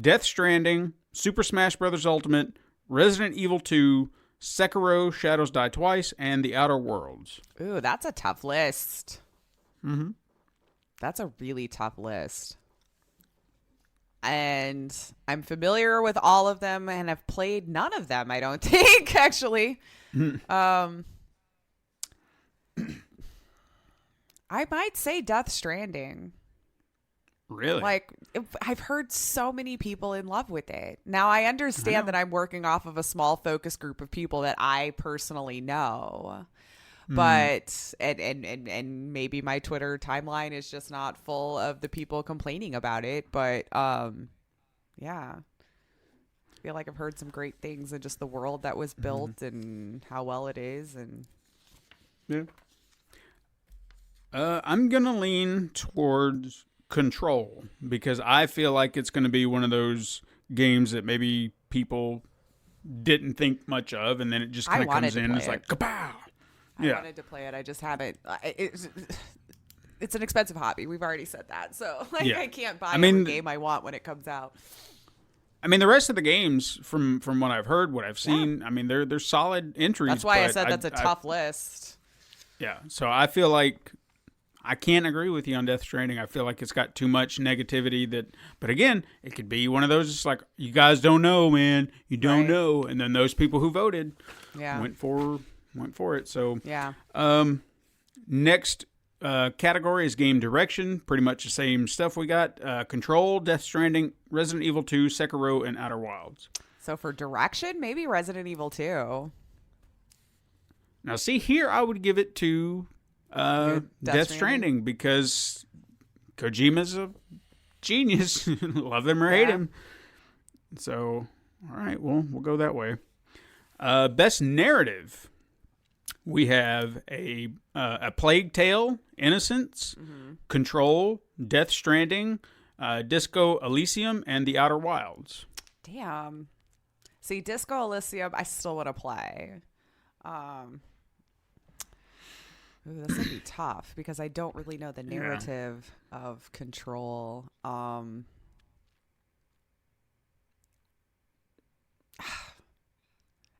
Death Stranding, Super Smash Bros. Ultimate, Resident Evil 2, Sekiro: Shadows Die Twice, and The Outer Worlds. Ooh, that's a tough list. Mm-hmm. That's a really tough list. And I'm familiar with all of them and have played none of them, I don't think, actually. I might say Death Stranding. Really? Like, I've heard so many people in love with it. Now, I understand that I'm working off of a small focus group of people that I personally know. But, and maybe my Twitter timeline is just not full of the people complaining about it. But, yeah. I feel like I've heard some great things in just the world that was built and how well it is. And yeah. I'm going to lean towards Control, because I feel like it's going to be one of those games that maybe people didn't think much of, and then it just kind of comes in and it's like, kapow! I wanted to play it. I just haven't. It's an expensive hobby. We've already said that. So I can't buy every game I want when it comes out. I mean, the rest of the games, from what I've heard, what I've seen, I mean, they're solid entries. That's why I said that's a tough list. Yeah. So I feel like I can't agree with you on Death Stranding. I feel like it's got too much negativity but again, it could be one of those, it's like, you guys don't know, man. You don't know. And then those people who voted went for it. So yeah. Next category is game direction. Pretty much the same stuff we got. Control, Death Stranding, Resident Evil 2, Sekiro, and Outer Wilds. So for direction, maybe Resident Evil 2. Now see, here I would give it to Death Stranding, because Kojima's a genius. Love him or hate him. So, all right, well, we'll go that way. Best narrative. We have a Plague Tale, Innocence, Control, Death Stranding, Disco Elysium, and The Outer Wilds. Damn. See, Disco Elysium, I still want to play. Ooh, this would be tough because I don't really know the narrative of Control.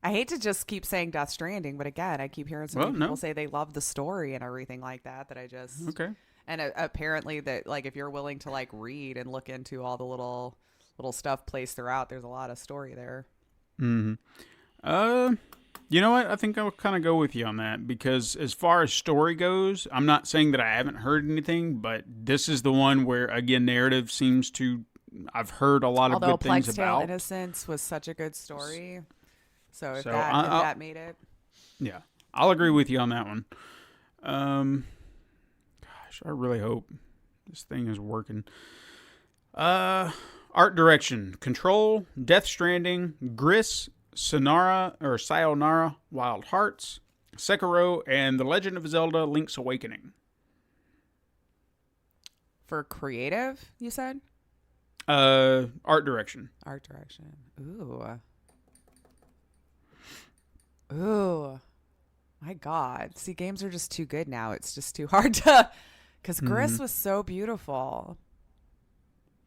I hate to just keep saying Death Stranding, but again, I keep hearing some people say they love the story and everything like that. That I just And apparently, that like if you're willing to like read and look into all the little stuff placed throughout, there's a lot of story there. You know what? I think I'll kind of go with you on that, because as far as story goes, I'm not saying that I haven't heard anything, but this is the one where, again, narrative seems to, I've heard a lot of good things Plague Tale about. Innocence was such a good story. So if that made it. Yeah, I'll agree with you on that one. Gosh, I really hope this thing is working. Art direction: Control, Death Stranding, Gris, Sayonara, Wild Hearts, Sekiro, and The Legend of Zelda: Link's Awakening. For creative, you said? Art direction. Art direction. Ooh. My God. See, games are just too good now. It's just too hard to... Because Gris was so beautiful.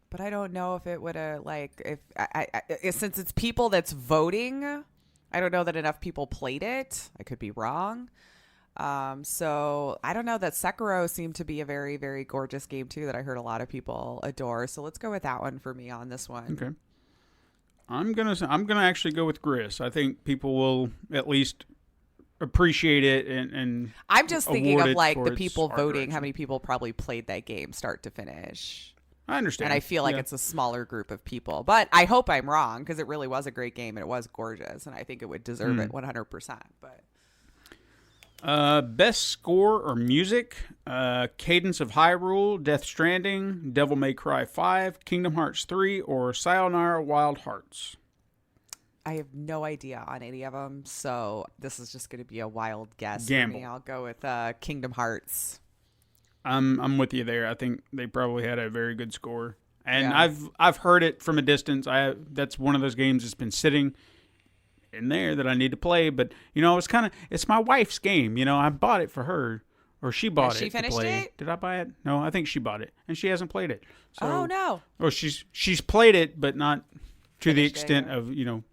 But I don't know if it would have, like... if since it's people that's voting, I don't know that enough people played it. I could be wrong. So I don't know, that Sekiro seemed to be a very, very gorgeous game, too, that I heard a lot of people adore. So let's go with that one for me on this one. Okay. I'm gonna actually go with Gris. I think people will at least appreciate it and I'm just thinking of like the people voting, direction. how many people probably played that game start to finish. I understand. And I feel like it's a smaller group of people. But I hope I'm wrong, because it really was a great game and it was gorgeous, and I think it would deserve it 100%. But Best score or music, Cadence of Hyrule, Death Stranding, Devil May Cry 5, Kingdom Hearts 3, or Sayonara Wild Hearts. I have no idea on any of them, so this is just going to be a wild guess Gamble. for me. I'll go with Kingdom Hearts. I'm with you there. I think they probably had a very good score, and Yeah. I've heard it from a distance. That's one of those games that's been sitting in there that I need to play. But it's my wife's game. I bought it for her, or she bought she it finished to play. it? Did I buy it? No, I think she bought it, and she hasn't played it. So, Oh, no. Well, she's played it, but not to the Finished it, extent yeah. of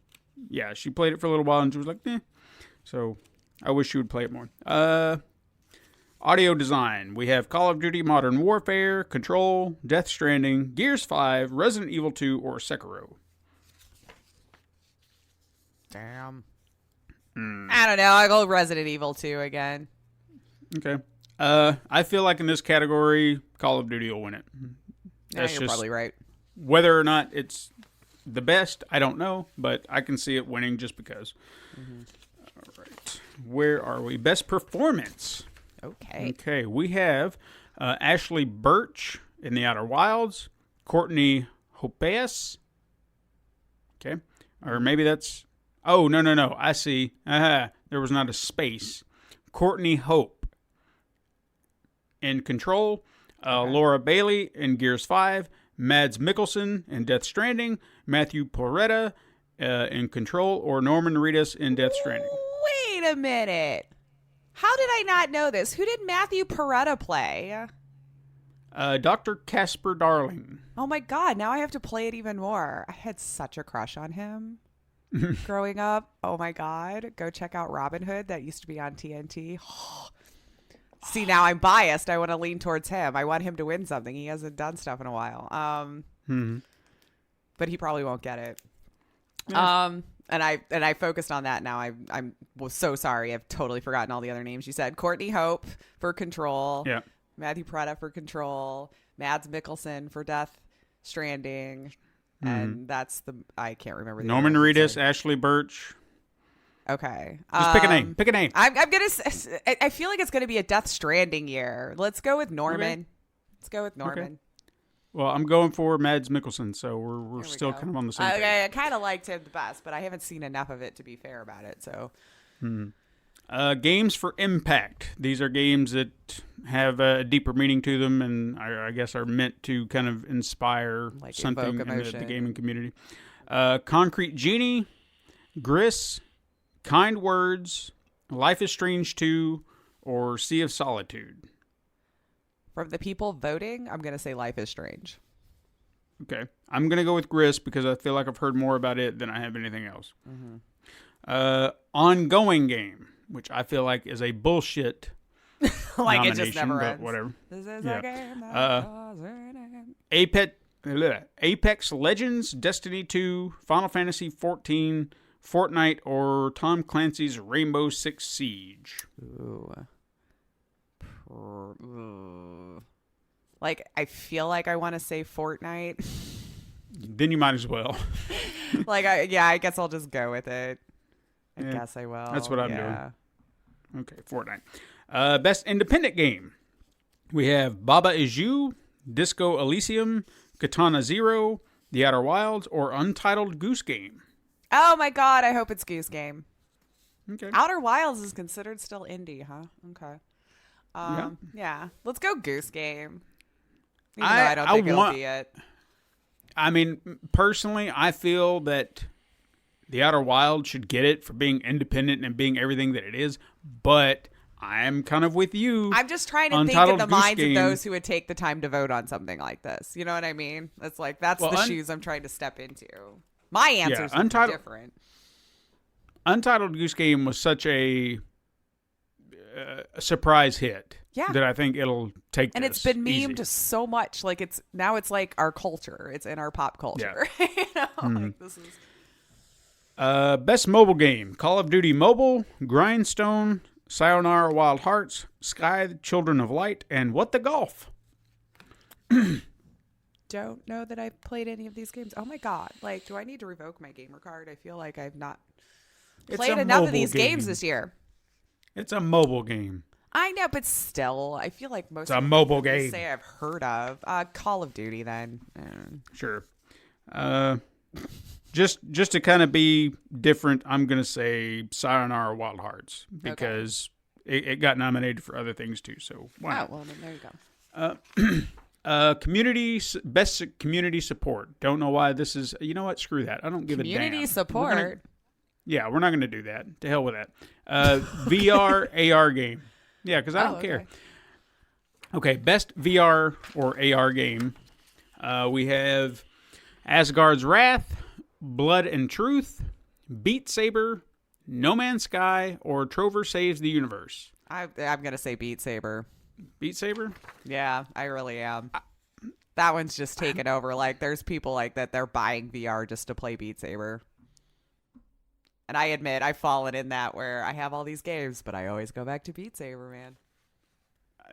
Yeah, she played it for a little while, and she was like, eh. So I wish she would play it more. Audio design. We have Call of Duty Modern Warfare, Control, Death Stranding, Gears 5, Resident Evil 2, or Sekiro. Damn. I don't know. I'll go Resident Evil 2 again. Okay. I feel like in this category, Call of Duty will win it. Yeah, you're probably right. Whether or not it's the best, I don't know, but I can see it winning just because. Mm-hmm. All right. Where are we? Best performance. Okay. Okay, we have Ashley Birch in The Outer Wilds, Courtney Hopeus. Okay, or maybe that's... Oh, no, I see. There was not a space. Courtney Hope in Control, Laura Bailey in Gears 5, Mads Mikkelsen in Death Stranding, Matthew Porretta in Control, or Norman Reedus in Death Stranding. Wait a minute. How did I not know this? Who did Matthew Porretta play? Dr. Casper Darling. Oh my God, now I have to play it even more. I had such a crush on him growing up. Oh my God. Go check out Robin Hood. That used to be on TNT. See, now I'm biased. I want to lean towards him. I want him to win something. He hasn't done stuff in a while. But he probably won't get it. Yeah. And I focused on that. Now I'm was so sorry. I've totally forgotten all the other names you said. Courtney Hope for Control. Yeah. Matthew Porretta for Control. Mads Mikkelsen for Death Stranding. And that's I can't remember. Norman Reedus, Ashley Birch. Okay. Just pick a name. Pick a name. I'm gonna. I feel like it's gonna be a Death Stranding year. Let's go with Norman. Okay. Let's go with Norman. Okay. Well, I'm going for Mads Mikkelsen, so we're still kind of on the same page. Okay, I kind of liked him the best, but I haven't seen enough of it to be fair about it. So, games for impact. These are games that have a deeper meaning to them, and I guess are meant to kind of inspire Like something evoke in the emotion. gaming community. Concrete Genie, Gris, Kind Words, Life is Strange 2, or Sea of Solitude. from the people voting, I'm gonna say Life is Strange. Okay. I'm going to go with Gris because I feel like I've heard more about it than I have anything else. Ongoing game, which I feel like is a bullshit Like it nomination, just never but ends. whatever. This is Yeah. a game that doesn't end. Apex Legends, Destiny 2, Final Fantasy 14, Fortnite, or Tom Clancy's Rainbow Six Siege. Ooh. Like, I feel like I want to say Fortnite. Then you might as well. I guess I'll just go with it. I Yeah, guess I will. that's what I'm doing. Yeah. Okay, Fortnite. Best Independent Game. We have Baba Is You, Disco Elysium, Katana Zero, The Outer Wilds, or Untitled Goose Game. Oh my God, I hope it's Goose Game. Okay. Outer Wilds is considered still indie, huh? Okay. Yeah. Let's go Goose Game. Even though I don't think it'll be it. I mean, personally, I feel that The Outer Wilds should get it for being independent and being everything that it is, but I'm kind of with you. I'm just trying to think Untitled in the Goose minds Game. of those who would take the time to vote on something like this. You know what I mean? It's like, that's Well, the shoes I'm trying to step into. My answers are different. Untitled Goose Game was such a surprise hit that I think it'll take And this it's been easy. memed so much. Like, it's like our culture. It's in our pop culture. You know? Like, this is... Best mobile game: Call of Duty Mobile, Grindstone, Sayonara Wild Hearts, Sky the Children of Light, and What the Golf. Don't know that I've played any of these games. Oh my God. Like, do I need to revoke my gamer card? I feel like I've not played enough of these games this year. It's a mobile game. I know, but still, I feel like most It's a of the mobile games game. say I've heard of. Call of Duty, then. Sure. Just to kind of be different, I'm going to say Sayonara Wild Hearts because it got nominated for other things too. So why not? Well, then there you go. Best community support. Don't know why this is. You know what? Screw that. I don't give a damn. Community support. We're not going to do that. To hell with that. VR AR game. Yeah, because I don't care. Okay, best VR or AR game. We have Asgard's Wrath, Blood and Truth, Beat Saber, No Man's Sky, or Trover Saves the Universe. I'm going to say Beat Saber. Beat Saber? Yeah, I really am. That one's just taken over. Like, there's people like that, they're buying VR just to play Beat Saber. And I admit, I've fallen in that where I have all these games, but I always go back to Beat Saber,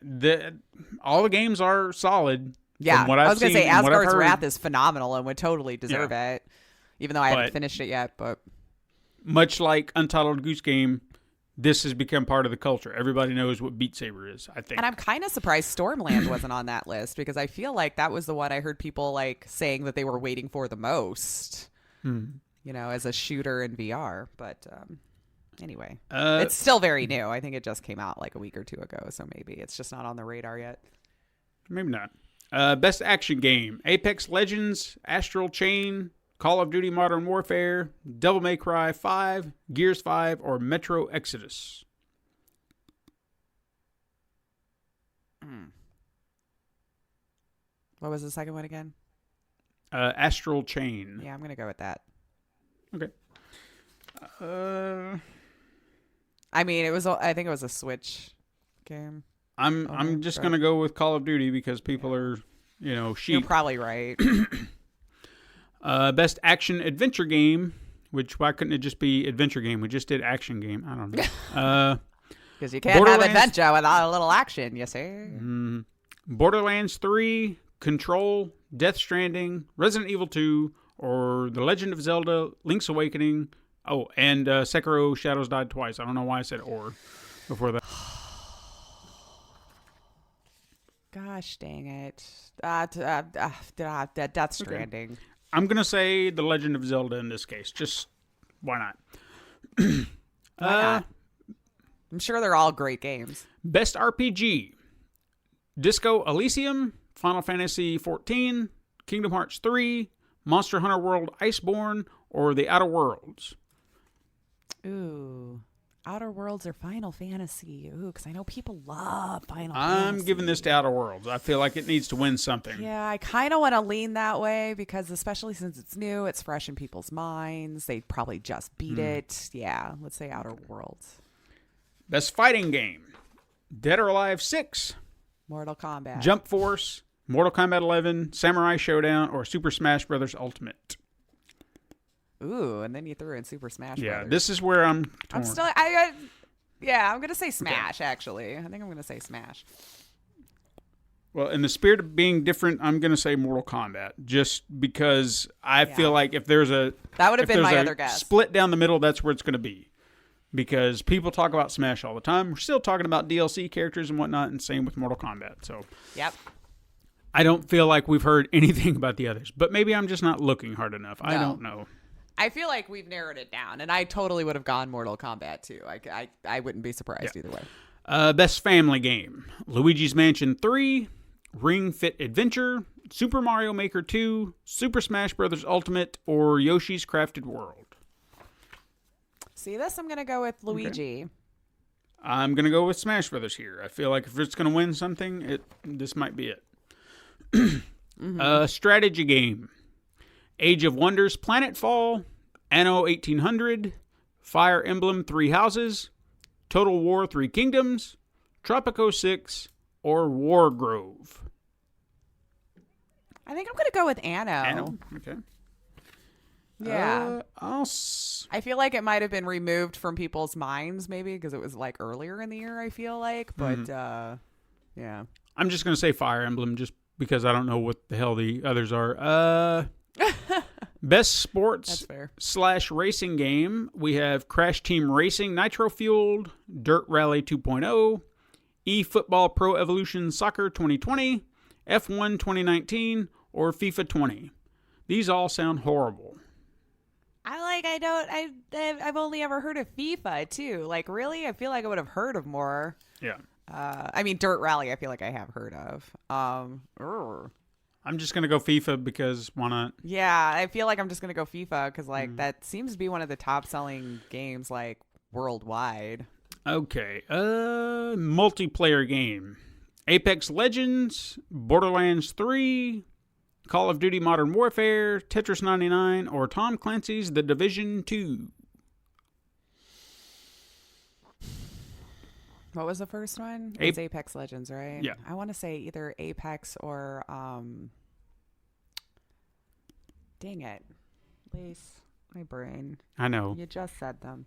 man. All the games are solid. Yeah, from what I I've was going to seen say and what I've Asgard's heard. Wrath is phenomenal and would totally deserve it, even though I haven't finished it yet. But much like Untitled Goose Game, this has become part of the culture. Everybody knows what Beat Saber is, I think. And I'm kind of surprised Stormland wasn't on that list because I feel like that was the one I heard people like saying that they were waiting for the most. You know, as a shooter in VR. But anyway, it's still very new. I think it just came out like a week or two ago, so maybe it's just not on the radar yet. Maybe not. Best action game. Apex Legends, Astral Chain, Call of Duty Modern Warfare, Devil May Cry 5, Gears 5, or Metro Exodus. What was the second one again? Astral Chain. Yeah, I'm going to go with that. Okay. I mean, I think it was a Switch game. I'm just gonna go with Call of Duty because people are, sheep. You're probably right. Best action adventure game, which why couldn't it just be adventure game? We just did action game. I don't know. Because you can't have adventure without a little action, you see. Borderlands 3, Control, Death Stranding, Resident Evil 2, or The Legend of Zelda: Link's Awakening. Oh, and Sekiro: Shadows Die Twice. I don't know why I said or before that. Gosh dang it. Death Stranding. Okay. I'm going to say The Legend of Zelda in this case. Just, why not? Why not? I'm sure they're all great games. Best RPG. Disco Elysium, Final Fantasy XIV, Kingdom Hearts 3, Monster Hunter World Iceborne, or The Outer Worlds. Ooh. Outer Worlds or Final Fantasy. Ooh, because I know people love Final Fantasy. I'm giving this to Outer Worlds. I feel like it needs to win something. Yeah, I kind of want to lean that way because especially since it's new, it's fresh in people's minds. They probably just beat it. Yeah, let's say Outer Worlds. Best fighting game. Dead or Alive 6, Mortal Kombat. Jump Force, Mortal Kombat 11, Samurai Showdown, or Super Smash Bros. Ultimate. Ooh, and then you threw in Super Smash Yeah, Brothers. this is where I'm torn. I'm still, I'm going to say Smash, actually. I think I'm going to say Smash. Well, in the spirit of being different, I'm going to say Mortal Kombat, just because I feel like if there's a... That would have been my other guess. Split down the middle, that's where it's going to be. Because people talk about Smash all the time. We're still talking about DLC characters and whatnot, and same with Mortal Kombat. So, yep. I don't feel like we've heard anything about the others. But maybe I'm just not looking hard enough. I don't know. I feel like we've narrowed it down, and I totally would have gone Mortal Kombat too. I wouldn't be surprised either way. Best family game. Luigi's Mansion 3, Ring Fit Adventure, Super Mario Maker 2, Super Smash Bros. Ultimate, or Yoshi's Crafted World. See this? I'm going to go with Luigi. Okay. I'm going to go with Smash Brothers here. I feel like if it's going to win something, this might be it. Strategy game. Age of Wonders Planetfall, Anno 1800, Fire Emblem 3 Houses, Total War 3 Kingdoms, Tropico 6, or Wargrove. I think I'm going to go with Anno. Anno? Okay. Yeah. I feel like it might have been removed from people's minds maybe because it was like earlier in the year, I feel like. But, yeah. I'm just going to say Fire Emblem just because I don't know what the hell the others are. Best sports That's fair. / racing game. We have Crash Team Racing Nitro Fueled, Dirt Rally 2.0, eFootball Pro Evolution Soccer 2020, F1 2019, or FIFA 20. These all sound horrible. I've only ever heard of FIFA too. Like, really? I feel like I would have heard of more. Yeah. I mean, Dirt Rally, I feel like I have heard of. I'm just going to go FIFA because why not? Yeah, I feel like I'm just going to go FIFA because, that seems to be one of the top selling games, worldwide. Okay. Multiplayer game. Apex Legends, Borderlands 3, Call of Duty Modern Warfare, Tetris 99, or Tom Clancy's The Division 2. What was the first one? It's Apex Legends, right? Yeah. I want to say either Apex or dang it. Lise, my brain. I know. You just said them.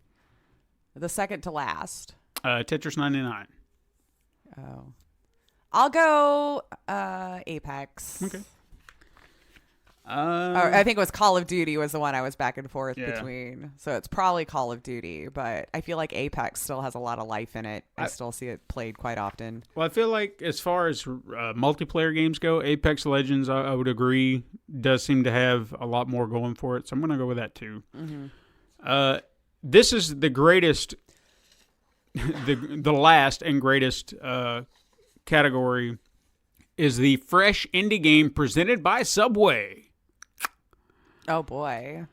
The second to last. Tetris 99. Oh. I'll go Apex. Okay. Or I think it was Call of Duty was the one I was back and forth Yeah. between. So it's probably Call of Duty, but I feel like Apex still has a lot of life in it. I still see it played quite often. Well, I feel like as far as multiplayer games go, Apex Legends, I would agree, does seem to have a lot more going for it. So I'm going to go with that too. Mm-hmm. This is the greatest, the last and greatest category is the fresh indie game presented by Subway. Oh, boy.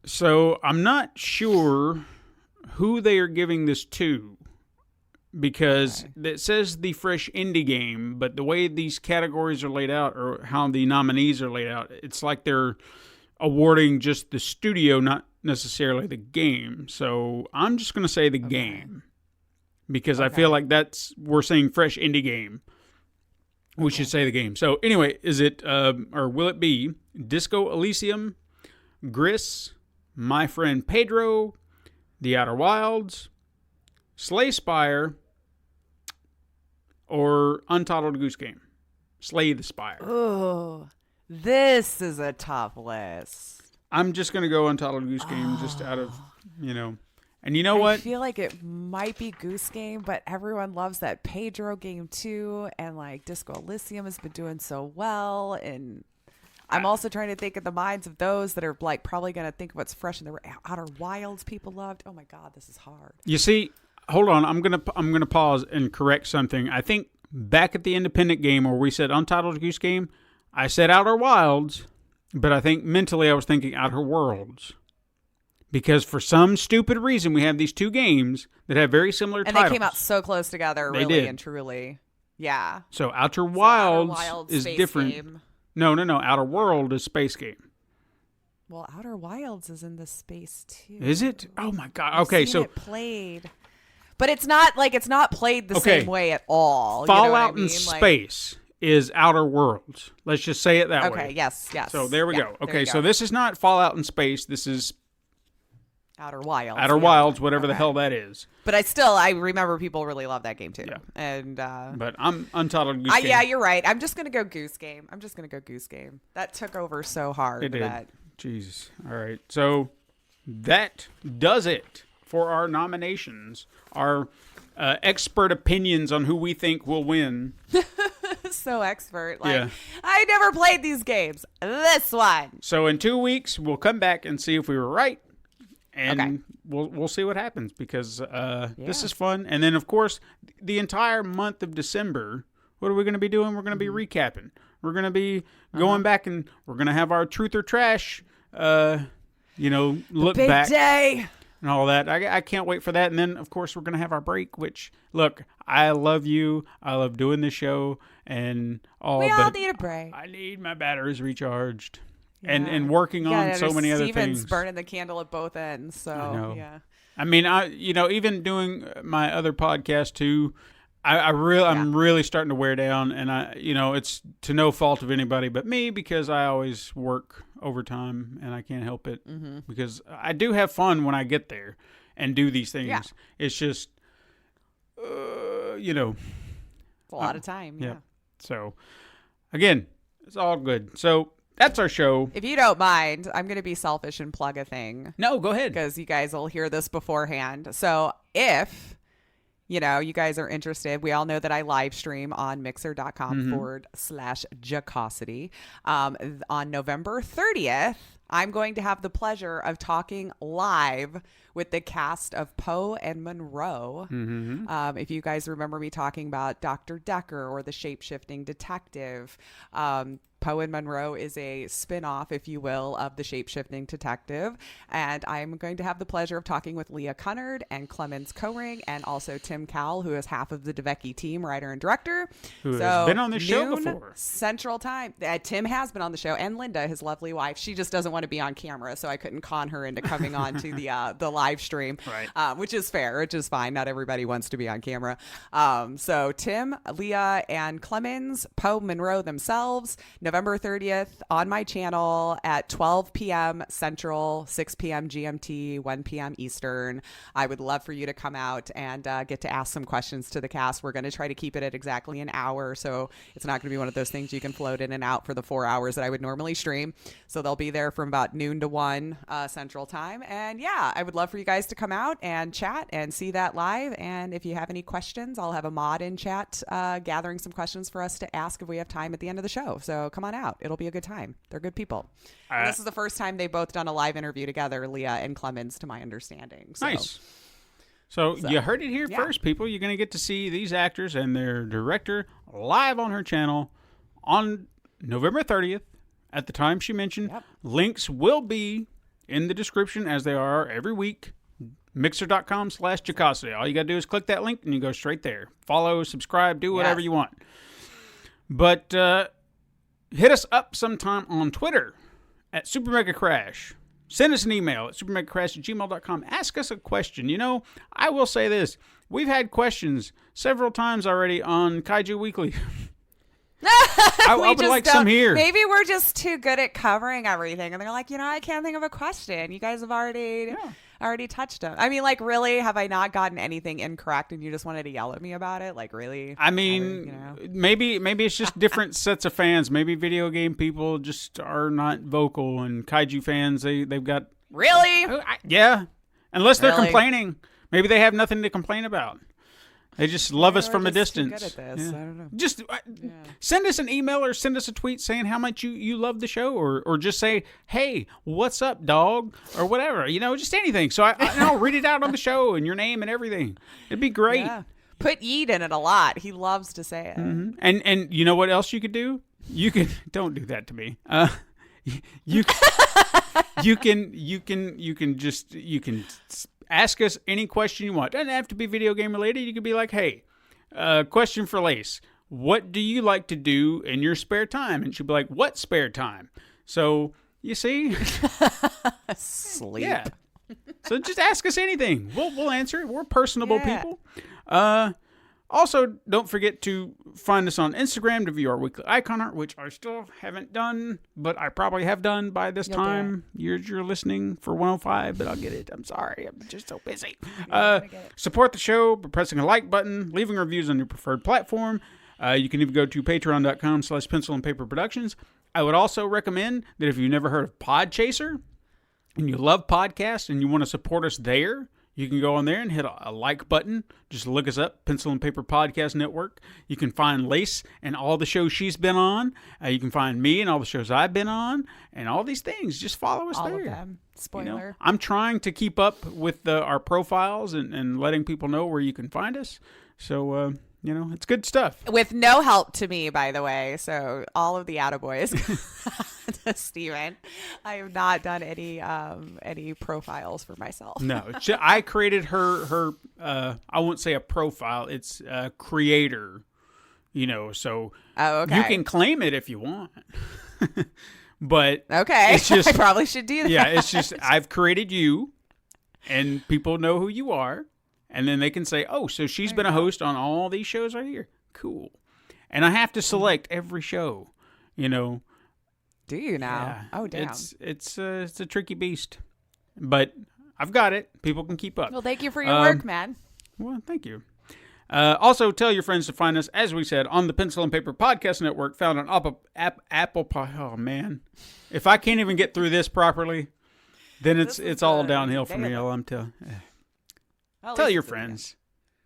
So I'm not sure who they are giving this to because it says the fresh indie game, but the way these categories are laid out or how the nominees are laid out, it's like they're awarding just the studio, not necessarily the game. So I'm just going to say the game because I feel like we're saying fresh indie game. We should say the game. So anyway, is it or will it be Disco Elysium, Gris, My Friend Pedro, The Outer Wilds, Slay Spire, or Untitled Goose Game? Slay the Spire. Oh, this is a tough list. I'm just going to go Untitled Goose Game just out of, And you know what? I feel like it might be Goose Game, but everyone loves that Pedro game too. And Disco Elysium has been doing so well. And I'm also trying to think of the minds of those that are probably going to think of what's fresh in the Outer Wilds people loved. Oh my God, this is hard. You see, hold on. I'm gonna pause and correct something. I think back at the independent game where we said Untitled Goose Game, I said Outer Wilds, but I think mentally I was thinking Outer Worlds. Because for some stupid reason, we have these two games that have very similar titles. And they came out so close together, They really did. and truly. Yeah. So Outer Wilds is space different. game. No. Outer World is space game. Well, Outer Wilds is in the space too. Is it? Oh my God. I've Okay, seen so it played, but it's not played the same way at all. Fallout you know in Space is Outer Worlds. Let's just say it that way. Okay. Yes. So there we Yeah, go. there Okay, you so go. this is not Fallout in Space. This is Outer Wilds. Outer Wilds, whatever the hell that is. But I remember people really love that game too. Yeah. And But I'm Untitled Goose Game. yeah, you're right. I'm just gonna go Goose Game. That took over so hard. It did. That Jesus. All right. So that does it for our nominations. Our expert opinions on who we think will win. so expert. Yeah. I never played these games. This one. So in 2 weeks, we'll come back and see if we were right. And Okay. we'll see what happens because this is fun. And then, of course, the entire month of December, what are we going to be doing? We're going to be recapping. We're going to be going back and we're going to have our truth or trash, look Big back day. and all that. I can't wait for that. And then, of course, we're going to have our break, which, look, I love you. I love doing this show and all. We all but need a break. I need my batteries recharged. Yeah. And working on so many other Steven's things. burning the candle at both ends. So I know. yeah. I mean, even doing my other podcast too, I'm really starting to wear down, and it's to no fault of anybody but me because I always work overtime and I can't help it because I do have fun when I get there and do these things. Yeah. It's just, It's a lot of time. Yeah. So, again, it's all good. So, that's our show. If you don't mind, I'm going to be selfish and plug a thing. No, go ahead. Because you guys will hear this beforehand. So if, you guys are interested, we all know that I live stream on mixer.com/Jacosity. On November 30th, I'm going to have the pleasure of talking live with the cast of Poe and Monroe. If you guys remember me talking about Dr. Decker or the shape-shifting detective, Poe and Monroe is a spin-off, if you will, of the shape-shifting detective. And I'm going to have the pleasure of talking with Leah Cunnard and Clemens Coring and also Tim Cowell, who is half of the DeVecchi team, writer and director. Who has been on the show noon before. Central Time. Tim has been on the show, and Linda, his lovely wife. She just doesn't want to be on camera, so I couldn't con her into coming on to the live stream, right. Which is fair, which is fine. Not everybody wants to be on camera. So Tim, Leah, and Clemens, Poe, Monroe themselves, November 30th on my channel at 12 p.m. Central, 6 p.m. GMT, 1 p.m. Eastern. I would love for you to come out and get to ask some questions to the cast. We're going to try to keep it at exactly an hour, so it's not going to be one of those things you can float in and out for the 4 hours that I would normally stream. So they'll be there from about noon to 1 Central Time. And yeah, I would love for you guys to come out and chat and see that live. And if you have any questions, I'll have a mod in chat gathering some questions for us to ask if we have time at the end of the show. So come on out. It'll be a good time. They're good people. And this is the first time they've both done a live interview together, Leah and Clemens, to my understanding. So. Nice. So you heard it here first, people. You're going to get to see these actors and their director live on her channel on November 30th at the time she mentioned. Yep. Links will be in the description as they are every week. Mixer.com/Jacosity. All you got to do is click that link and you go straight there. Follow, subscribe, do whatever you want. But hit us up sometime on Twitter at Super Mega Crash. Send us an email at supermegacrash@gmail.com. Ask us a question. I will say this. We've had questions several times already on Kaiju Weekly. I would like some here. Maybe we're just too good at covering everything. And they're like, I can't think of a question. You guys have already touched them. I mean, like, really? Have I not gotten anything incorrect and you just wanted to yell at me about it? Like, really? I mean, maybe it's just different sets of fans. Maybe video game people just are not vocal, and Kaiju fans, they've got... Really? Yeah. Unless they're complaining. Maybe they have nothing to complain about. They just love us from a distance. Too good at this. I don't know. Just send us an email or send us a tweet saying how much you love the show, or just say, hey, what's up, dog? Or whatever. Just anything. So I'll read it out on the show and your name and everything. It'd be great. Yeah. Put Eid in it a lot. He loves to say it. Mm-hmm. And you know what else you could do? You can don't do that to me. You can ask us any question you want. Doesn't have to be video game related. You could be like, hey, question for Lace. What do you like to do in your spare time? And she'll be like, what spare time? So, you see? Sleep. Yeah. So just ask us anything. We'll answer it. We're personable people. Also, don't forget to find us on Instagram to view our weekly icon art, which I still haven't done, but I probably have done by this time. You're listening for 105, but I'll get it. I'm sorry. I'm just so busy. Support the show by pressing a like button, leaving reviews on your preferred platform. You can even go to patreon.com/pencil and paper productions. I would also recommend that if you've never heard of Podchaser and you love podcasts and you want to support us there, you can go on there and hit a like button. Just look us up, Pencil and Paper Podcast Network. You can find Lace and all the shows she's been on. You can find me and all the shows I've been on, and all these things. Just follow us there. All of them. Spoiler. I'm trying to keep up with our profiles and letting people know where you can find us. So, it's good stuff. With no help to me, by the way. So all of the attaboys to Steven. I have not done any profiles for myself. No, I created her I won't say a profile. It's a creator, so you can claim it if you want. But okay, it's just, I probably should do that. Yeah, it's just I've created you, and people know who you are. And then they can say, oh, so she's been a host on all these shows right here. Cool. And I have to select every show, Do you now? Yeah. Oh, damn. It's a tricky beast. But I've got it. People can keep up. Well, thank you for your work, man. Well, thank you. Also, tell your friends to find us, as we said, on the Pencil and Paper Podcast Network, found on Apple. Oh man, if I can't even get through this properly, then it's all downhill from here. I'm telling. Tell your friends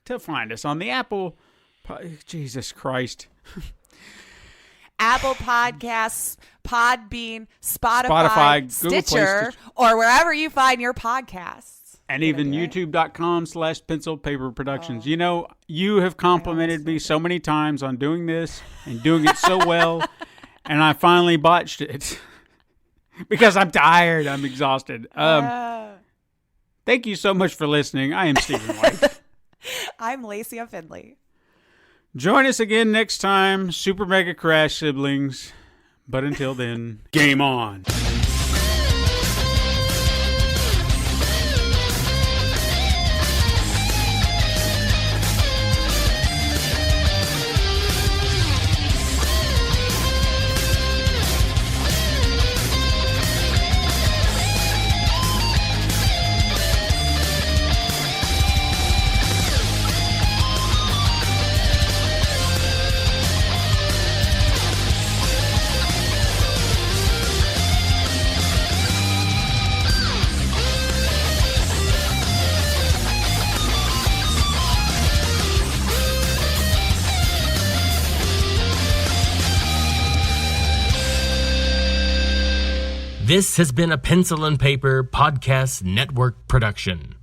to find us on the Apple. Jesus Christ. Apple Podcasts, Podbean, Spotify, Google Stitcher, or wherever you find your podcasts. And even youtube.com/Pencil Paper Productions. You know, you have complimented me so many times on doing this and doing it so well, and I finally botched it because I'm tired. I'm exhausted. Thank you so much for listening. I am Stephen White. I'm Lacey Finley. Join us again next time, Super Mega Crash siblings. But until then, game on. This has been a Pencil and Paper Podcast Network production.